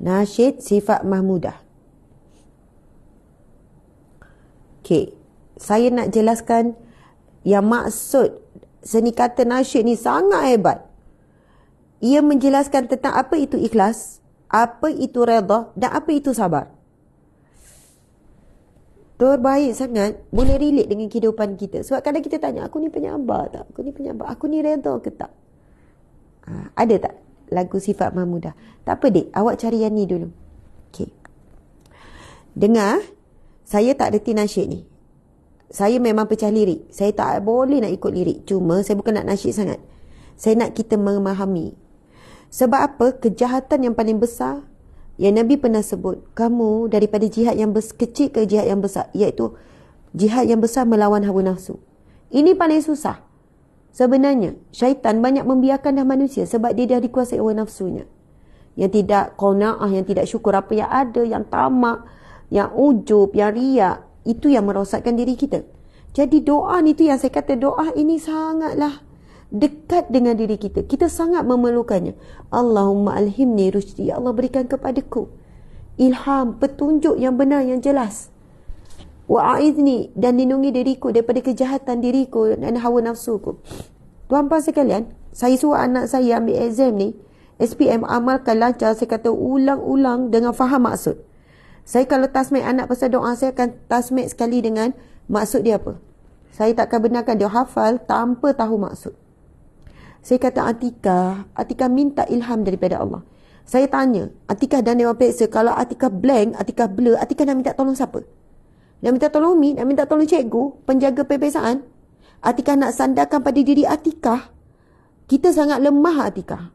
Nasyid Sifat Mahmudah. Okey, saya nak jelaskan yang maksud seni kata nasyid ni sangat hebat. Ia menjelaskan tentang apa itu ikhlas, apa itu redha dan apa itu sabar. Terbaik sangat, boleh relate dengan kehidupan kita. Sebab kadang kita tanya, aku ni penyabar tak? Aku ni penyabar, aku ni redha ke tak? Ada tak lagu Sifat Mahmudah? Tak apa dik, awak cari yang ni dulu. Okey. Dengar, saya tak reti nasyid ni. Saya memang pecah lirik. Saya tak boleh nak ikut lirik. Cuma saya bukan nak nasyid sangat. Saya nak kita memahami. Sebab apa? Kejahatan yang paling besar yang Nabi pernah sebut, kamu daripada jihad yang kecil ke jihad yang besar, iaitu jihad yang besar melawan hawa nafsu. Ini paling susah. Sebenarnya syaitan banyak membiarkan dah manusia sebab dia dah dikuasai hawa nafsunya. Yang tidak qanaah, yang tidak syukur apa yang ada, yang tamak, yang ujub, yang riak, itu yang merosakkan diri kita. Jadi doa ni tu yang saya kata, doa ini sangatlah dekat dengan diri kita. Kita sangat memerlukannya. Allahumma alhimni rusydi. Ya Allah, berikan kepadaku ilham, petunjuk yang benar, yang jelas. Wa'aizni, dan lindungi diriku daripada kejahatan diriku dan hawa nafsuku. Tuan-tuan sekalian, saya suruh anak saya ambil exam ni, SPM, amalkan lancar. Saya kata ulang-ulang dengan faham maksud. Saya kalau tasmik anak pasal doa, saya akan tasmik sekali dengan maksud dia apa. Saya takkan benarkan dia hafal tanpa tahu maksud. Saya kata Atikah minta ilham daripada Allah. Saya tanya, Atikah dan Dewan Periksa, kalau Atikah blank, Atikah blur, Atikah nak minta tolong siapa? Nak minta tolong Umi? Nak minta tolong cikgu? Penjaga peperiksaan? Atikah nak sandarkan pada diri Atikah? Kita sangat lemah Atikah.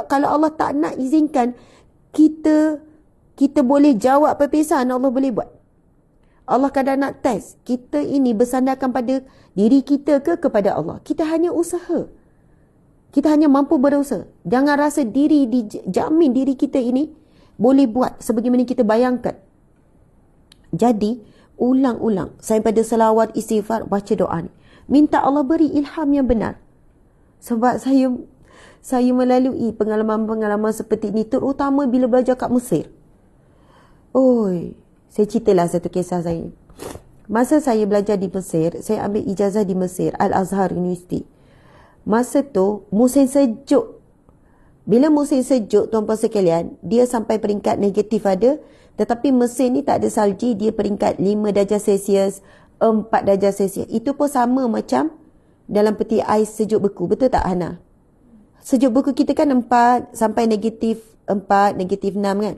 Kalau Allah tak nak izinkan kita boleh jawab peperiksaan, Allah boleh buat. Allah kadang nak test kita ini bersandarkan pada diri kita ke kepada Allah. Kita hanya usaha. Kita hanya mampu berusaha. Jangan rasa jamin diri kita ini boleh buat sebagaimana kita bayangkan. Jadi, ulang-ulang. Saya pada selawat, istighfar, baca doa ni. Minta Allah beri ilham yang benar. Sebab saya melalui pengalaman-pengalaman seperti ini, terutama bila belajar kat Mesir. Saya ceritalah satu kisah saya. Masa saya belajar di Mesir, saya ambil ijazah di Mesir, Al-Azhar University. Masa tu, musim sejuk. Bila musim sejuk, tuan-puan sekalian, dia sampai peringkat negatif ada. Tetapi Mesir ni tak ada salji, dia peringkat 5 darjah Celsius, 4 darjah Celsius. Itu pun sama macam dalam peti ais sejuk beku. Betul tak, Hana? Sejuk beku kita kan 4 sampai negatif 4, negatif 6 kan?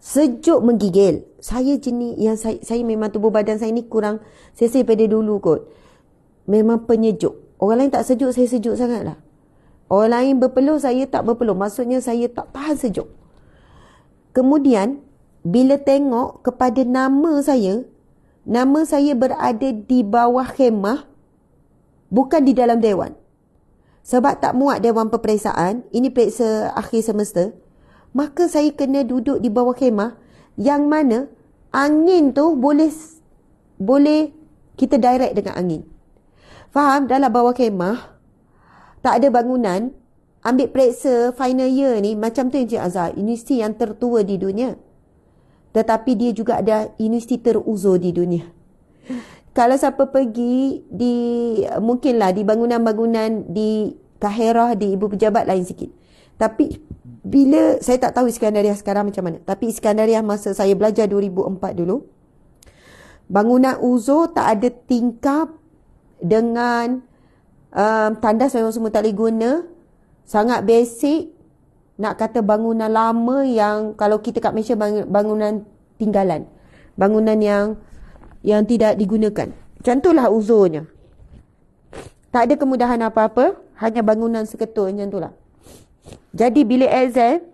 Sejuk menggigil. Saya jenis yang saya memang tubuh badan saya ni kurang selesa daripada dulu kot. Memang penyejuk. Orang lain tak sejuk, saya sejuk sangat lah. Orang lain berpeluh, saya tak berpeluh. Maksudnya saya tak tahan sejuk. Kemudian, bila tengok kepada nama saya berada di bawah khemah, bukan di dalam dewan. Sebab tak muat dewan peperiksaan, ini periksa akhir semester, maka saya kena duduk di bawah khemah, yang mana angin tu boleh kita direct dengan angin. Faham? Dalam bawah khemah, tak ada bangunan. Ambil periksa final year ni, macam tu Encik Azhar, universiti yang tertua di dunia. Tetapi dia juga ada universiti teruzur di dunia. Kalau siapa pergi mungkinlah di bangunan-bangunan di Kahirah, di ibu pejabat lain sikit. Tapi bila, saya tak tahu Iskandariah sekarang macam mana. Tapi Iskandariah masa saya belajar 2004 dulu, bangunan uzur tak ada tingkap dengan tandas memang semua tak boleh guna. Sangat basic. Nak kata bangunan lama yang kalau kita kat Malaysia bangunan tinggalan. Bangunan yang tidak digunakan. Macam itulah uzurnya. Tak ada kemudahan apa-apa. Hanya bangunan seketul macam itulah. Jadi bilik exam,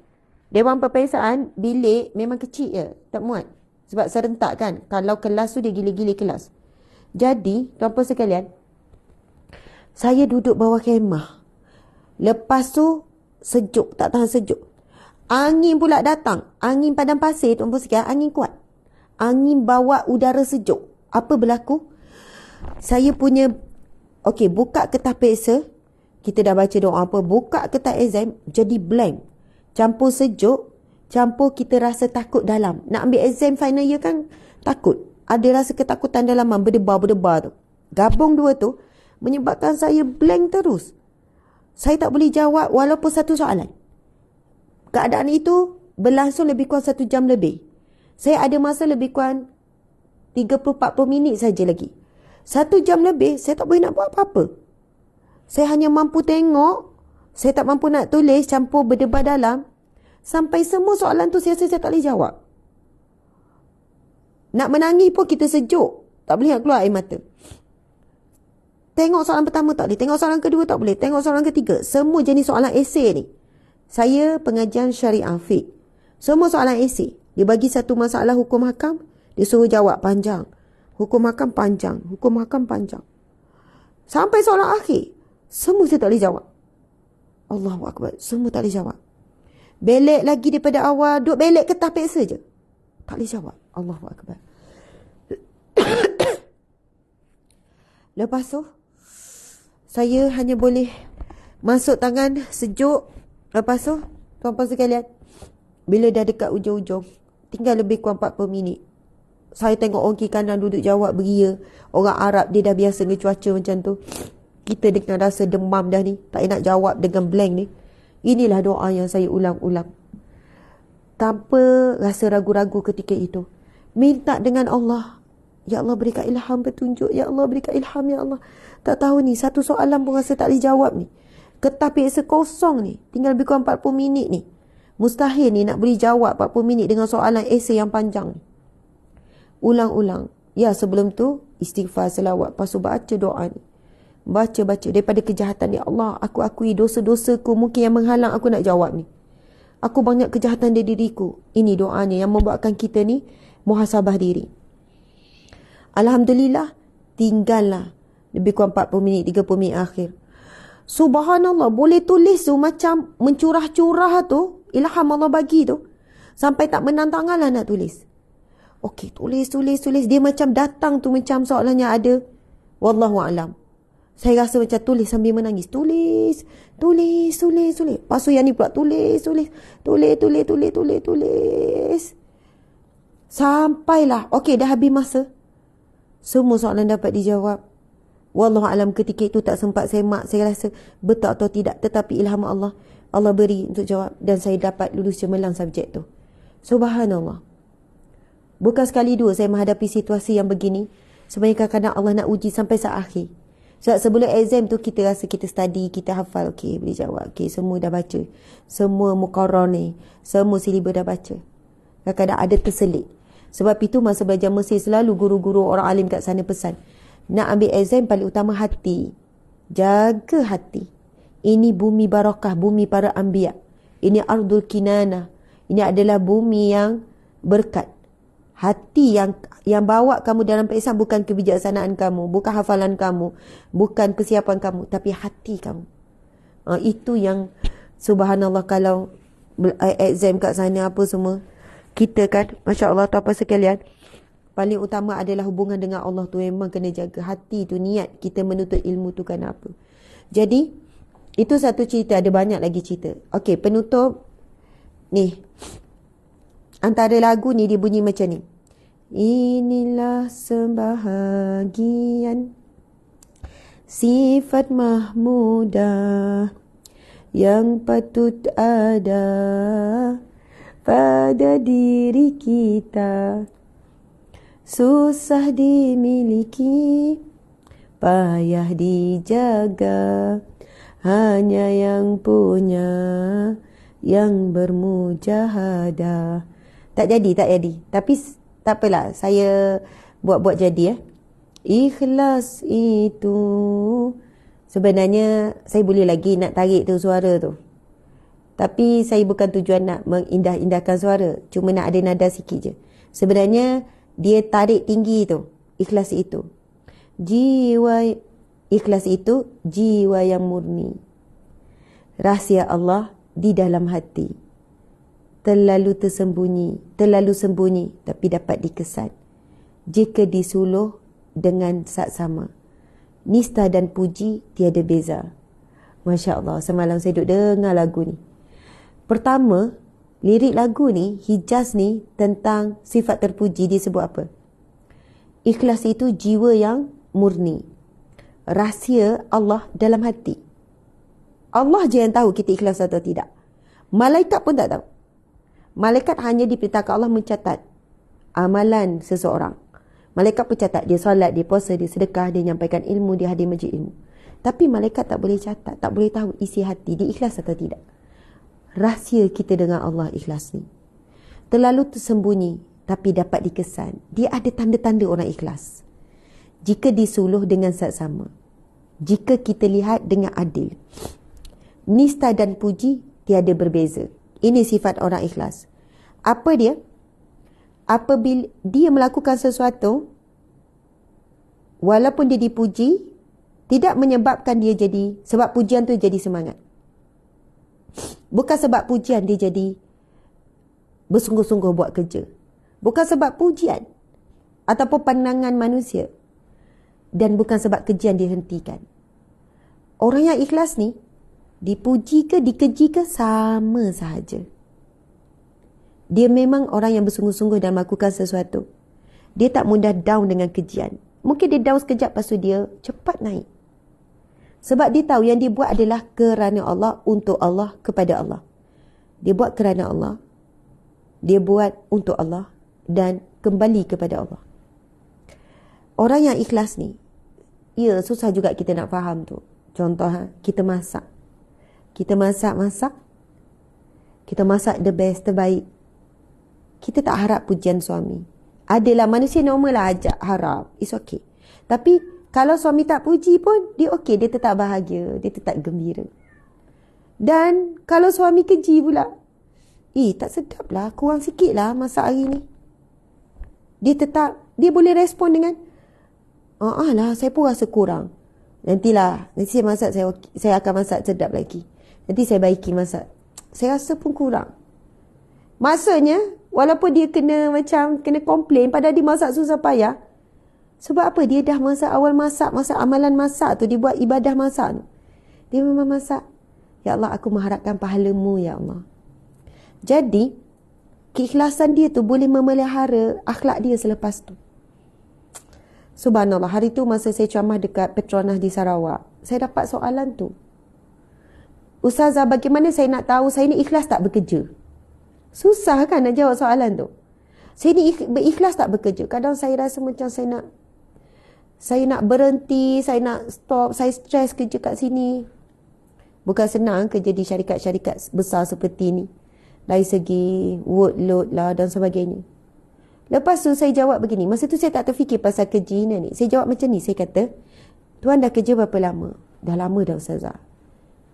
Dewan Peperiksaan, bilik memang kecil je. Tak muat. Sebab serentak kan. Kalau kelas tu dia gila-gila kelas. Jadi, tuan-tuan sekalian, saya duduk bawah khemah. Lepas tu, sejuk. Tak tahan sejuk. Angin pula datang. Angin padang pasir, tuan-tuan sekalian, angin kuat. Angin bawa udara sejuk. Apa berlaku? Saya punya, buka kertas periksa. Kita dah baca doa apa. Buka kertas exam, jadi blank. Campur sejuk, campur kita rasa takut dalam. Nak ambil exam final year kan, takut. Ada rasa ketakutan dalaman, berdebar-berdebar tu. Gabung dua tu, menyebabkan saya blank terus. Saya tak boleh jawab walaupun satu soalan. Keadaan itu berlangsung lebih kurang 1 jam lebih. Saya ada masa lebih kurang 30-40 minit saja lagi. 1 jam lebih, saya tak boleh nak buat apa-apa. Saya hanya mampu tengok. Saya tak mampu nak tulis, campur berdebar dalam. Sampai semua soalan tu saya rasa saya tak boleh jawab. Nak menangis pun kita sejuk. Tak boleh nak keluar air mata. Tengok soalan pertama tak boleh. Tengok soalan kedua tak boleh. Tengok soalan ketiga. Semua jenis soalan esei ni. Saya pengajian syariah fiqh. Semua soalan esei. Dia bagi satu masalah hukum hakam. Dia suruh jawab panjang. Hukum hakam panjang. Hukum hakam panjang. Sampai soalan akhir. Semua saya tak boleh jawab. Allahu Akbar. Semua tak boleh jawab. Belek lagi daripada awal. Duk belek kertas periksa je. Tak boleh jawab. Allahu Akbar. Lepas tu, saya hanya boleh masuk tangan sejuk. Lepas tu, tuan-tuan sekalian, bila dah dekat ujung-ujung, tinggal lebih kurang 40 minit. Saya tengok orang kiri kanan duduk jawab beria. Orang Arab dia dah biasa dengan cuaca macam tu. Kita dengan rasa demam dah ni. Tak nak jawab dengan blank ni. Inilah doa yang saya ulang-ulang. Tanpa rasa ragu-ragu ketika itu. Minta dengan Allah. Ya Allah berikan ilham petunjuk. Ya Allah berikan ilham ya Allah. Tak tahu ni. Satu soalan pun rasa tak boleh jawab ni. Kertas periksa kosong ni. Tinggal lebih kurang 40 minit ni. Mustahil ni nak boleh jawab 40 minit dengan soalan esei yang panjang ni. Ulang-ulang. Ya sebelum tu istighfar selawat. Lepas tu baca doa ni. Baca-baca daripada kejahatan. Ya Allah aku akui dosa-dosaku mungkin yang menghalang aku nak jawab ni. Aku banyak kejahatan di diriku. Ini doanya yang membuatkan kita ni muhasabah diri. Alhamdulillah, tinggallah lebih kurang 40 minit, 30 minit akhir. Subhanallah, boleh tulis tu macam mencurah-curah tu, ilham Allah bagi tu. Sampai tak menantang lah nak tulis. Okey, tulis. Dia macam datang tu macam soalannya ada. Wallahualam. Saya rasa macam tulis sambil menangis. Tulis. Lepas tu yang ni pula tulis. Sampailah. Okey, dah habis masa. Semua soalan dapat dijawab. Wallahualam ketika itu tak sempat semak. Saya rasa betul atau tidak. Tetapi ilham Allah. Allah beri untuk jawab. Dan saya dapat lulus cemerlang subjek tu. Subhanallah. Bukan sekali dua saya menghadapi situasi yang begini. Sebenarnya kadang-kadang Allah nak uji sampai saat akhir. Sebab sebelum exam tu kita rasa kita study, kita hafal. Okey, boleh jawab. Okey, semua dah baca. Semua muqarrar ni. Semua silibus dah baca. Kadang-kadang ada terselit. Sebab itu masa belajar Mesir selalu guru-guru orang alim kat sana pesan. Nak ambil exam paling utama hati. Jaga hati. Ini bumi barakah, bumi para anbiya. Ini ardul kinanah. Ini adalah bumi yang berkat. Hati yang bawa kamu dalam Islam bukan kebijaksanaan kamu, bukan hafalan kamu, bukan kesiapan kamu, tapi hati kamu. Itu yang subhanallah, kalau exam kat sana apa semua, kita kan, Masya Allah tu apa sekalian, paling utama adalah hubungan dengan Allah tu. Memang kena jaga hati tu, niat kita menuntut ilmu tu kan apa. Jadi itu satu cerita, ada banyak lagi cerita. Okey, penutup ni, antara lagu ni dia bunyi macam ni. Inilah sebahagian sifat mahmudah yang patut ada pada diri kita. Susah dimiliki, payah dijaga, hanya yang punya yang bermujahadah. Tak jadi. Tapi tak apalah, saya buat jadi. Ikhlas itu, sebenarnya saya boleh lagi nak tarik tu suara tu. Tapi saya bukan tujuan nak mengindah-indahkan suara. Cuma nak ada nada sikit je. Sebenarnya dia tarik tinggi tu. Ikhlas itu. Ikhlas itu jiwa yang murni. Rahsia Allah di dalam hati. Terlalu sembunyi tapi dapat dikesan. Jika disuluh dengan saksama. Nista dan puji tiada beza. Masya Allah, semalam saya duduk dengar lagu ni. Pertama, lirik lagu ni, Hijaz ni, tentang sifat terpuji, dia sebut apa? Ikhlas itu jiwa yang murni. Rahsia Allah dalam hati. Allah je yang tahu kita ikhlas atau tidak. Malaikat pun tak tahu. Malaikat hanya diperintahkan Allah mencatat amalan seseorang. Malaikat pun catat dia solat, dia puasa, dia sedekah, dia nyampaikan ilmu, dia hadir majlis ilmu. Tapi malaikat tak boleh catat, tak boleh tahu isi hati, dia ikhlas atau tidak. Rahsia kita dengan Allah ikhlas ni. Terlalu tersembunyi tapi dapat dikesan. Dia ada tanda-tanda orang ikhlas. Jika disuluh dengan saksama. Jika kita lihat dengan adil. Nista dan puji tiada berbeza. Ini sifat orang ikhlas. Apa dia? Apabila dia melakukan sesuatu, walaupun dia dipuji, tidak menyebabkan dia jadi, sebab pujian tu jadi semangat. Bukan sebab pujian dia jadi bersungguh-sungguh buat kerja. Bukan sebab pujian ataupun pandangan manusia. Dan bukan sebab kerjaan dihentikan. Orang yang ikhlas ni, dipuji ke dikeji ke sama sahaja. Dia memang orang yang bersungguh-sungguh dalam melakukan sesuatu. Dia tak mudah down dengan kejian. Mungkin dia down sekejap, lepas tu dia cepat naik. Sebab dia tahu yang dia buat adalah kerana Allah, untuk Allah, kepada Allah. Dia buat kerana Allah. Dia buat untuk Allah dan kembali kepada Allah. Orang yang ikhlas ni, ya susah juga kita nak faham tu. Contoh, kita masak. Kita masak. Kita masak the best, terbaik. Kita tak harap pujian suami. Adalah manusia normal lah ajak harap. It's okay. Tapi kalau suami tak puji pun, dia okey, dia tetap bahagia, dia tetap gembira. Dan kalau suami keji pula, tak sedap lah, kurang sikit lah masak hari ni. Dia boleh respon dengan, lah, saya pun rasa kurang. Nanti saya masak, saya akan masak sedap lagi. Nanti saya baiki masak. Saya rasa pun kurang. Maksudnya, walaupun dia kena komplain, padahal dia masak susah payah. Sebab apa? Dia dah masa awal masak amalan masak tu. Dia buat ibadah masak tu. Dia memang masak. Ya Allah, aku mengharapkan pahala-Mu, Ya Allah. Jadi, keikhlasan dia tu boleh memelihara akhlak dia selepas tu. Subhanallah, hari tu masa saya ceramah dekat Petronas di Sarawak, saya dapat soalan tu. Ustazah, bagaimana saya nak tahu saya ni ikhlas tak bekerja? Susah kan nak jawab soalan tu. Saya ni ikhlas tak bekerja? Kadang saya rasa macam saya nak berhenti, saya nak stop, saya stres kerja kat sini. Bukan senang kerja di syarikat-syarikat besar seperti ni. Dari segi workload lah dan sebagainya. Lepas tu saya jawab begini. Masa tu saya tak terfikir pasal kerja ni. Saya jawab macam ni. Saya kata, Tuan dah kerja berapa lama? Dah lama dah Ustazah.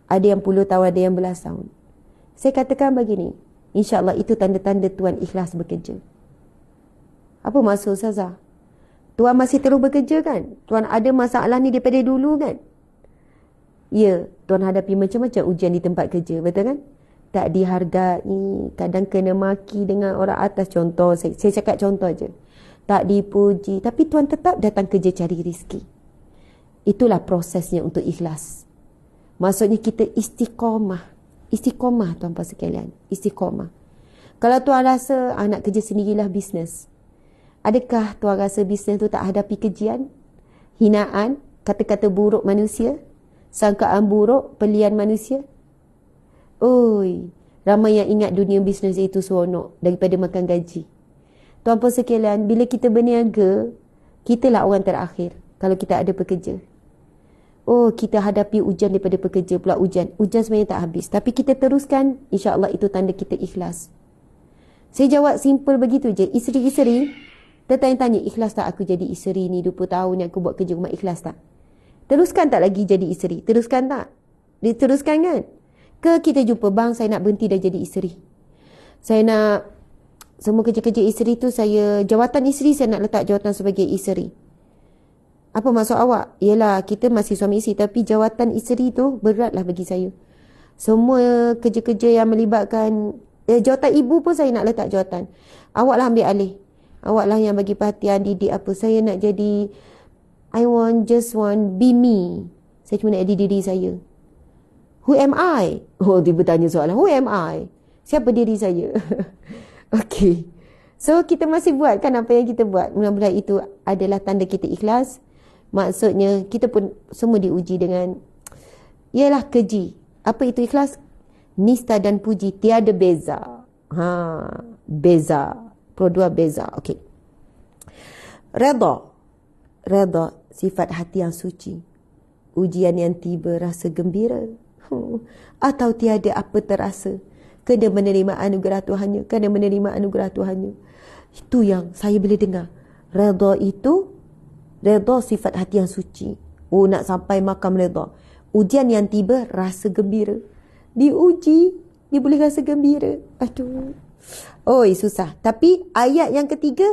Ada yang puluh tahun, ada yang belas tahun. Saya katakan begini, insya-Allah itu tanda-tanda Tuan ikhlas bekerja. Apa maksud Ustazah? Tuan masih terus bekerja kan? Tuan ada masalah ni daripada dulu kan? Ya, Tuan hadapi macam-macam ujian di tempat kerja, betul kan? Tak dihargai, kadang kena maki dengan orang atas. Contoh, saya cakap contoh je. Tak dipuji, tapi Tuan tetap datang kerja cari rezeki. Itulah prosesnya untuk ikhlas. Maksudnya kita istiqamah. Istiqamah tuan-puan sekalian. Istiqamah. Kalau tuan rasa nak kerja sendirilah bisnes. Adakah tuan rasa bisnes tu tak hadapi kejian? Hinaan? Kata-kata buruk manusia? Sangkaan buruk? Pelian manusia? Oi, ramai yang ingat dunia bisnes itu seronok daripada makan gaji. Tuan-puan sekalian, bila kita berniaga, kitalah orang terakhir kalau kita ada pekerja. Oh, kita hadapi ujian daripada pekerja pula ujian. Ujian sebenarnya tak habis. Tapi kita teruskan, insya-Allah itu tanda kita ikhlas. Saya jawab simple begitu je. Isteri-isteri, tertanya-tanya, ikhlas tak aku jadi isteri ni 20 tahun yang aku buat kerja rumah, ikhlas tak? Teruskan tak lagi jadi isteri? Teruskan tak? Diteruskan kan? Ke kita jumpa, bang saya nak berhenti dah jadi isteri. Saya nak semua kerja-kerja isteri tu saya, jawatan isteri saya nak letak jawatan sebagai isteri. Apa maksud awak? Yelah, kita masih suami isteri tapi jawatan isteri tu beratlah bagi saya. Semua kerja-kerja yang melibatkan jawatan ibu pun saya nak letak jawatan. Awaklah ambil alih. Awaklah yang bagi perhatian didik apa. Saya nak jadi just want be me. Saya cuma nak jadi diri saya. Who am I? Oh, dia bertanya soalan. Who am I? Siapa diri saya? Okay. So, kita masih buat kan apa yang kita buat. Mudah-mudahan itu adalah tanda kita ikhlas. Maksudnya, kita pun semua diuji dengan, ialah keji. Apa itu ikhlas? Nista dan puji tiada beza. Beza. Produa beza. Okay. Redha. Redha, sifat hati yang suci. Ujian yang tiba, rasa gembira. Atau tiada apa terasa. Kena menerima anugerah Tuhannya. Kena menerima anugerah Tuhannya. Itu yang saya boleh dengar. Redha itu, redha sifat hati yang suci. Oh, nak sampai makam redha. Ujian yang tiba, rasa gembira. Diuji, dia boleh rasa gembira. Aduh. Oi, susah. Tapi ayat yang ketiga,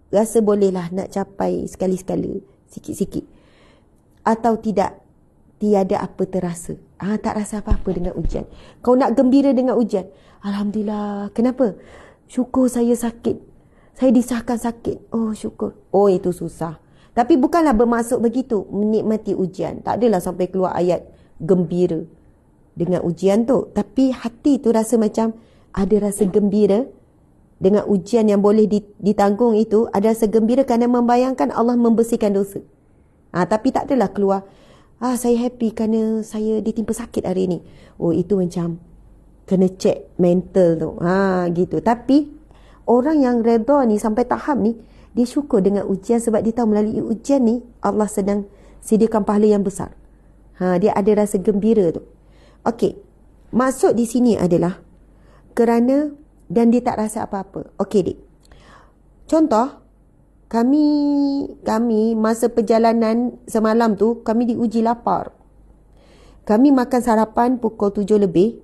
rasa bolehlah nak capai sekali-sekala. Sikit-sikit. Atau tidak, tiada apa terasa. Tak rasa apa-apa dengan ujian. Kau nak gembira dengan ujian. Alhamdulillah. Kenapa? Syukur saya sakit. Saya disahkan sakit. Oh, syukur. Oh, itu susah. Tapi bukanlah bermaksud begitu. Menikmati ujian. Tak adalah sampai keluar ayat gembira dengan ujian tu. Tapi hati tu rasa macam ada rasa gembira dengan ujian yang boleh ditanggung itu. Ada rasa gembira kerana membayangkan Allah membersihkan dosa. Tapi tak adalah keluar, saya happy kerana saya ditimpa sakit hari ni. Oh, itu macam kena check mental tu. Gitu. Tapi orang yang redha ni sampai tahap ni, dia syukur dengan ujian sebab dia tahu melalui ujian ni Allah sedang sediakan pahala yang besar. Dia ada rasa gembira tu. Okey. Maksud di sini adalah kerana dan dia tak rasa apa-apa. Okey, Dik. Contoh, kami masa perjalanan semalam tu, kami diuji lapar. Kami makan sarapan pukul 7 lebih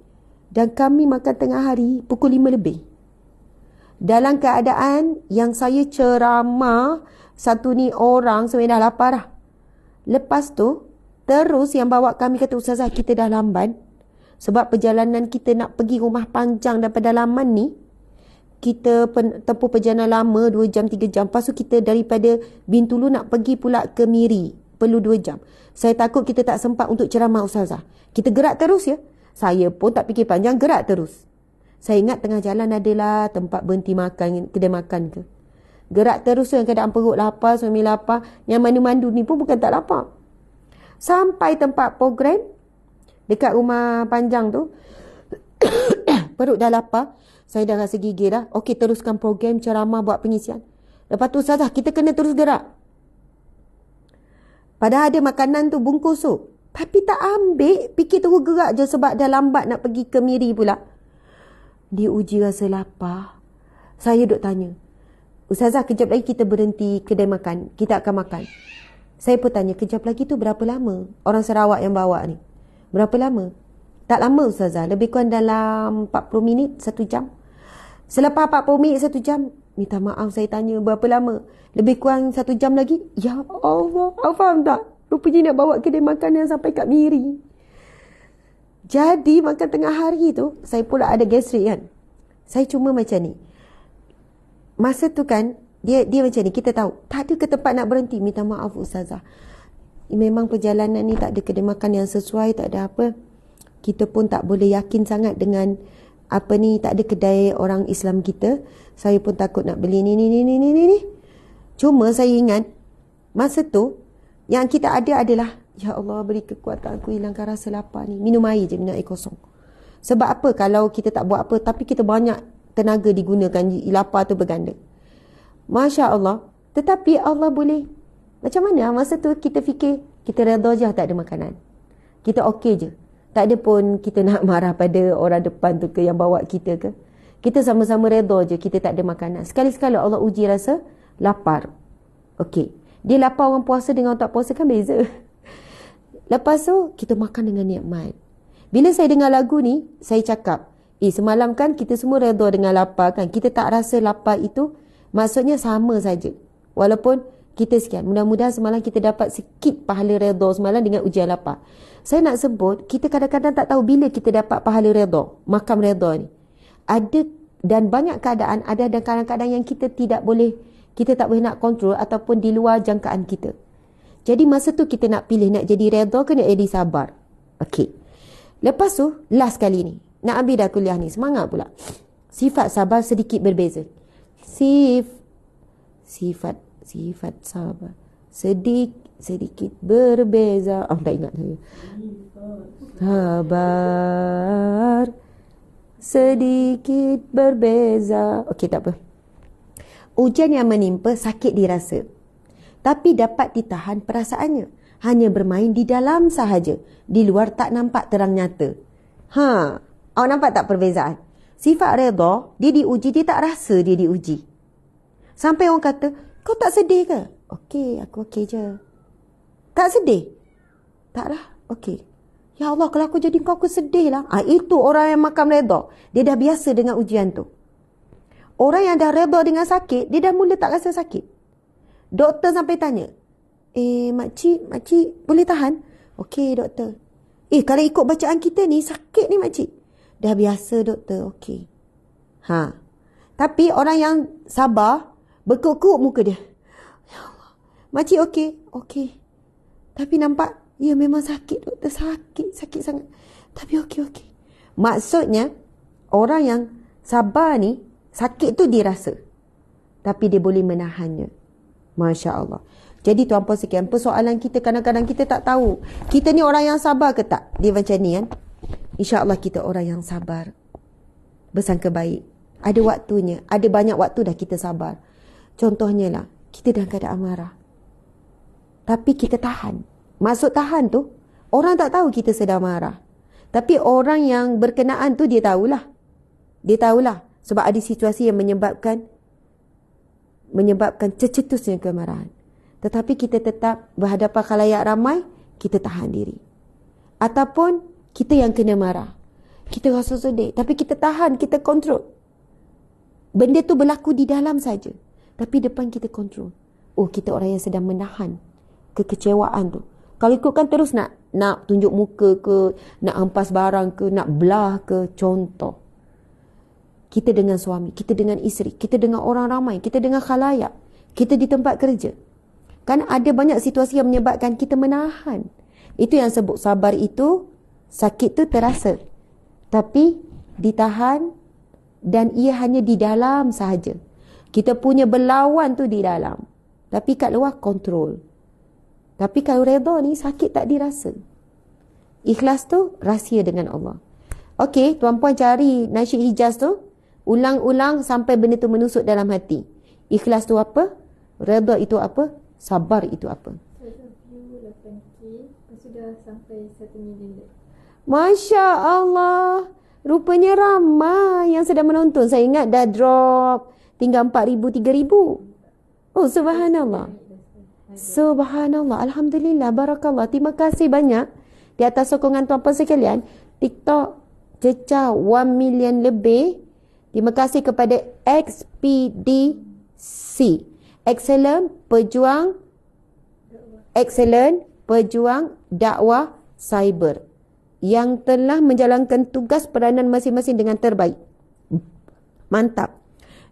dan kami makan tengah hari pukul 5 lebih. Dalam keadaan yang saya ceramah, satu ni orang sebenarnya dah lapar lah. Lepas tu, terus yang bawa kami kata, Ustazah, kita dah lamban. Sebab perjalanan kita nak pergi rumah panjang dan pedalaman ni, kita tempuh perjalanan lama 2 jam 3 jam. Lepas tu kita daripada Bintulu nak pergi pula ke Miri, perlu 2 jam. Saya takut kita tak sempat untuk ceramah Ustazah. Kita gerak terus ya. Saya pun tak fikir panjang, gerak terus. Saya ingat tengah jalan adalah tempat berhenti makan, kedai makan ke. Gerak terus yang keadaan perut lapar, suami lapar. Yang mandu-mandu ni pun bukan tak lapar. Sampai tempat program dekat rumah panjang tu, perut dah lapar. Saya dah rasa gigil dah. Okey, teruskan program ceramah buat pengisian. Lepas tu Ustazah, kita kena terus gerak. Padahal ada makanan tu bungkus tu. Tapi tak ambil. Fikir terus gerak je sebab dah lambat nak pergi ke Miri pula. Diuji rasa lapar. Saya duk tanya, Ustazah, kejap lagi kita berhenti kedai makan. Kita akan makan. Saya pun tanya, kejap lagi tu berapa lama? Orang Sarawak yang bawa ni. Berapa lama? Tak lama Ustazah, lebih kurang dalam 40 minit, 1 jam. Selepas 40 minit, 1 jam, minta maaf saya tanya berapa lama. Lebih kurang 1 jam lagi. Ya Allah, awak faham tak? Rupanya nak bawa kedai makanan sampai kat Miri. Jadi makan tengah hari tu, saya pula ada gastrik kan. Saya cuma macam ni. Masa tu kan, dia macam ni, kita tahu. Tak ada ke tempat nak berhenti. Minta maaf Ustazah. Memang perjalanan ni tak ada kedai makan yang sesuai, tak ada apa. Kita pun tak boleh yakin sangat dengan apa ni, tak ada kedai orang Islam kita. Saya pun takut nak beli ni. Cuma saya ingat, masa tu, yang kita ada adalah, ya Allah beri kekuatan aku hilangkan rasa lapar ni. Minum air je, minum air kosong. Sebab apa? Kalau kita tak buat apa, tapi kita banyak tenaga digunakan, lapar tu berganda. Masya Allah. Tetapi Allah boleh. Macam mana? Masa tu kita fikir, kita redha je tak ada makanan. Kita okey je. Tak ada pun kita nak marah pada orang depan tu ke yang bawa kita ke. Kita sama-sama redha je kita tak ada makanan. Sekali-sekala Allah uji rasa lapar. Okey. Dia lapar orang puasa dengan orang tak puasa kan beza. Lepas tu kita makan dengan nikmat. Bila saya dengar lagu ni, saya cakap, semalam kan kita semua redha dengan lapar kan. Kita tak rasa lapar itu maksudnya sama saja. Walaupun kita sekian. Mudah-mudahan semalam kita dapat sikit pahala redha semalam dengan ujian lapar. Saya nak sebut, kita kadang-kadang tak tahu bila kita dapat pahala redha, makam redha ni. Ada dan banyak keadaan, ada dan kadang-kadang yang kita tak boleh nak kontrol ataupun di luar jangkaan kita. Jadi masa tu kita nak pilih nak jadi redha ke nak jadi sabar. Okey. Lepas tu, last kali ni. Nak ambil dah kuliah ni. Semangat pula. Sifat sabar sedikit berbeza. Sifat sabar sedikit berbeza. Tak ingat saya. Sabar sedikit berbeza. Okey, tak apa. Ujian yang menimpa sakit dirasa, tapi dapat ditahan perasaannya. Hanya bermain di dalam sahaja. Di luar tak nampak terang nyata. Awak nampak tak perbezaan? Sifat redha, dia diuji, dia tak rasa dia diuji. Sampai orang kata, kau tak sedih ke? Okey, aku okey je. Tak sedih? Taklah, okey. Ya Allah, kalau aku jadi kau, aku sedih lah. Itu orang yang makam redha. Dia dah biasa dengan ujian tu. Orang yang dah redha dengan sakit, dia dah mula tak rasa sakit. Doktor sampai tanya, makcik boleh tahan? Okey doktor. Kalau ikut bacaan kita ni, sakit ni makcik. Dah biasa doktor, okey. Tapi orang yang sabar, berkuk-kuk muka dia. Ya Allah, makcik okey? Okey. Tapi nampak, ya memang sakit doktor, sakit sangat. Tapi okey. Maksudnya, orang yang sabar ni, sakit tu dirasa. Tapi dia boleh menahannya. Masya Allah. Jadi tuan-puan sekian, persoalan kita kadang-kadang kita tak tahu. Kita ni orang yang sabar ke tak? Dia macam ni kan. InsyaAllah kita orang yang sabar. Bersangka baik. Ada waktunya. Ada banyak waktu dah kita sabar. Contohnya lah, kita dalam keadaan marah. Tapi kita tahan. Maksud tahan tu, orang tak tahu kita sedang marah. Tapi orang yang berkenaan tu dia tahulah. Dia tahulah. Sebab ada situasi yang menyebabkan tercetusnya kemarahan. Tetapi kita tetap berhadapan khalayak ramai, kita tahan diri. Ataupun kita yang kena marah. Kita rasa sedih, tapi kita tahan, kita kontrol. Benda tu berlaku di dalam saja, tapi depan kita kontrol. Kita orang yang sedang menahan kekecewaan tu. Kalau ikutkan terus nak tunjuk muka ke, nak hampas barang ke, nak belah ke, contoh. Kita dengan suami, kita dengan isteri, kita dengan orang ramai, kita dengan khalayak, kita di tempat kerja. Kan ada banyak situasi yang menyebabkan kita menahan. Itu yang sebut sabar itu, sakit tu terasa. Tapi ditahan dan ia hanya di dalam sahaja. Kita punya berlawan tu di dalam. Tapi kat luar kontrol. Tapi kalau redha ni sakit tak dirasa. Ikhlas tu rahsia dengan Allah. Okey, tuan-puan cari nasyid Hijaz tu. Ulang-ulang sampai benda tu menusuk dalam hati. Ikhlas tu apa? Redha itu apa? Sabar itu apa? Saya view 8K, sudah sampai 1 million. Masya Allah. Rupanya ramai yang sedang menonton. Saya ingat dah drop tinggal 4,000, 3,000. Oh, subhanallah. Subhanallah. Alhamdulillah. Barakallah. Terima kasih banyak di atas sokongan tuan-puan sekalian. TikTok cecah 1 million lebih. Terima kasih kepada XPDC, Excellent Pejuang Dakwah Cyber, yang telah menjalankan tugas peranan masing-masing dengan terbaik. Mantap.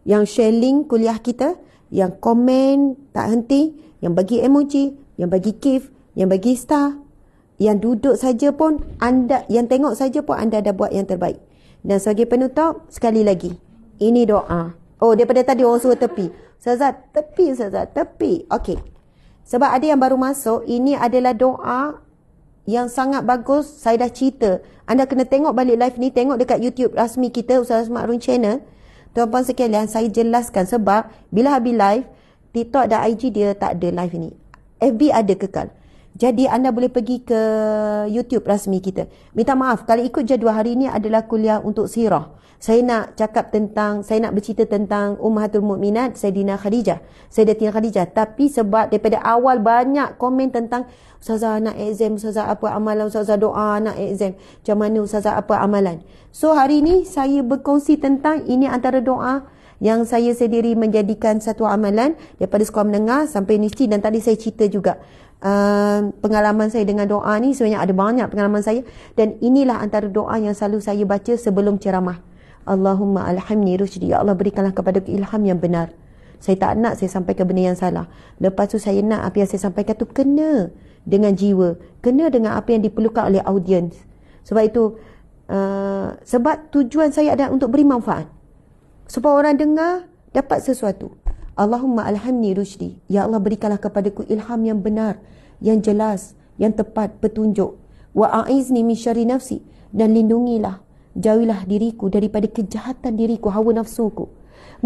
Yang share link kuliah kita, yang komen tak henti, yang bagi emoji, yang bagi gift, yang bagi star, yang duduk saja pun anda, yang tengok saja pun anda dah buat yang terbaik. Dan sebagai penutup, sekali lagi, ini doa. Oh, daripada tadi orang suruh tepi. Ustazah, tepi. Okey. Sebab ada yang baru masuk, ini adalah doa yang sangat bagus. Saya dah cerita. Anda kena tengok balik live ni, tengok dekat YouTube rasmi kita, Ustazah Asma Arun Channel. Tuan-puan sekalian, saya jelaskan sebab bila habis live, TikTok dan IG dia tak ada live ni. FB ada kekal. Jadi anda boleh pergi ke YouTube rasmi kita. Minta maaf, kalau ikut jadual hari ini adalah kuliah untuk sirah. Saya nak bercerita tentang Ummahatul Mukminat Sayyidina Khadijah, Sayyidatina Khadijah. Tapi sebab daripada awal banyak komen tentang Ustazah nak exam, Ustazah apa amalan, Ustazah doa nak exam, macam mana Ustazah apa amalan. So hari ini saya berkongsi tentang ini antara doa yang saya sendiri menjadikan satu amalan daripada sekolah menengah sampai universiti. Dan tadi saya cerita juga pengalaman saya dengan doa ni. Sebenarnya ada banyak pengalaman saya, dan inilah antara doa yang selalu saya baca sebelum ceramah. Allahumma alhamni rusydi, ya Allah berikanlah kepada ilham yang benar. Saya tak nak saya sampaikan benda yang salah. Lepas tu saya nak apa yang saya sampaikan tu kena dengan jiwa, kena dengan apa yang diperlukan oleh audiens. Sebab itu sebab tujuan saya adalah untuk beri manfaat, supaya orang dengar dapat sesuatu. Allahumma alhamni rusydi, ya Allah berikanlah kepadaku ilham yang benar, yang jelas, yang tepat petunjuk. Wa a'izni min syarri nafsi, dan lindungilah, jauhilah diriku daripada kejahatan diriku, hawa nafsuku.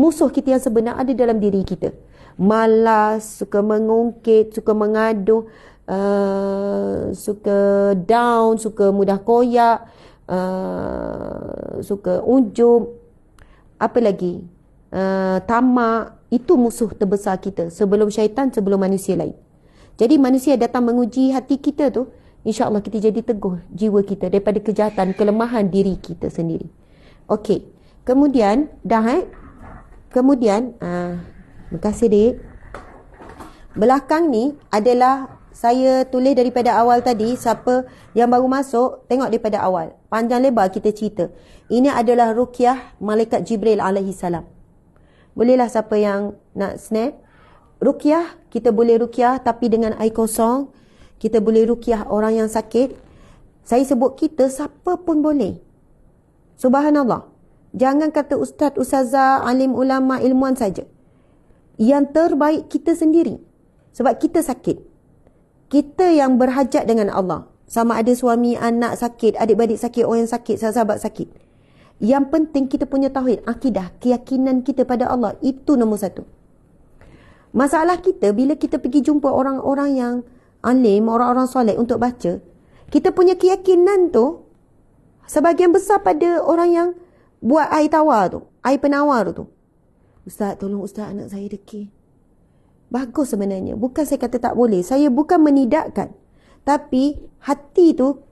Musuh kita yang sebenar ada dalam diri kita. Malas, suka mengungkit, suka mengadu, suka down, suka mudah koyak, suka ujub, apa lagi, tamak. Itu musuh terbesar kita sebelum syaitan, sebelum manusia lain. Jadi manusia datang menguji hati kita tu, insya-Allah kita jadi teguh jiwa kita daripada kejahatan, kelemahan diri kita sendiri. Okey. Kemudian terima kasih Dik. Belakang ni adalah saya tulis daripada awal tadi. Siapa yang baru masuk, tengok daripada awal. Panjang lebar kita cerita. Ini adalah ruqyah malaikat Jibril alaihi salam. Bolehlah siapa yang nak snap. Ruqyah, kita boleh ruqyah tapi dengan air kosong. Kita boleh ruqyah orang yang sakit. Saya sebut kita, siapa pun boleh. Subhanallah. Jangan kata ustaz, ustazah, alim ulama, ilmuwan saja. Yang terbaik kita sendiri. Sebab kita sakit. Kita yang berhajat dengan Allah. Sama ada suami, anak sakit, adik-beradik sakit, orang yang sakit, sahabat sakit. Yang penting kita punya tauhid, akidah, keyakinan kita pada Allah. Itu nombor satu. Masalah kita, bila kita pergi jumpa orang-orang yang alim, orang-orang soleh untuk baca, kita punya keyakinan tu, sebahagian besar pada orang yang buat air tawar tu, air penawar tu. Ustaz, tolong Ustaz, anak saya deki. Bagus sebenarnya. Bukan saya kata tak boleh. Saya bukan menidakkan. Tapi hati tu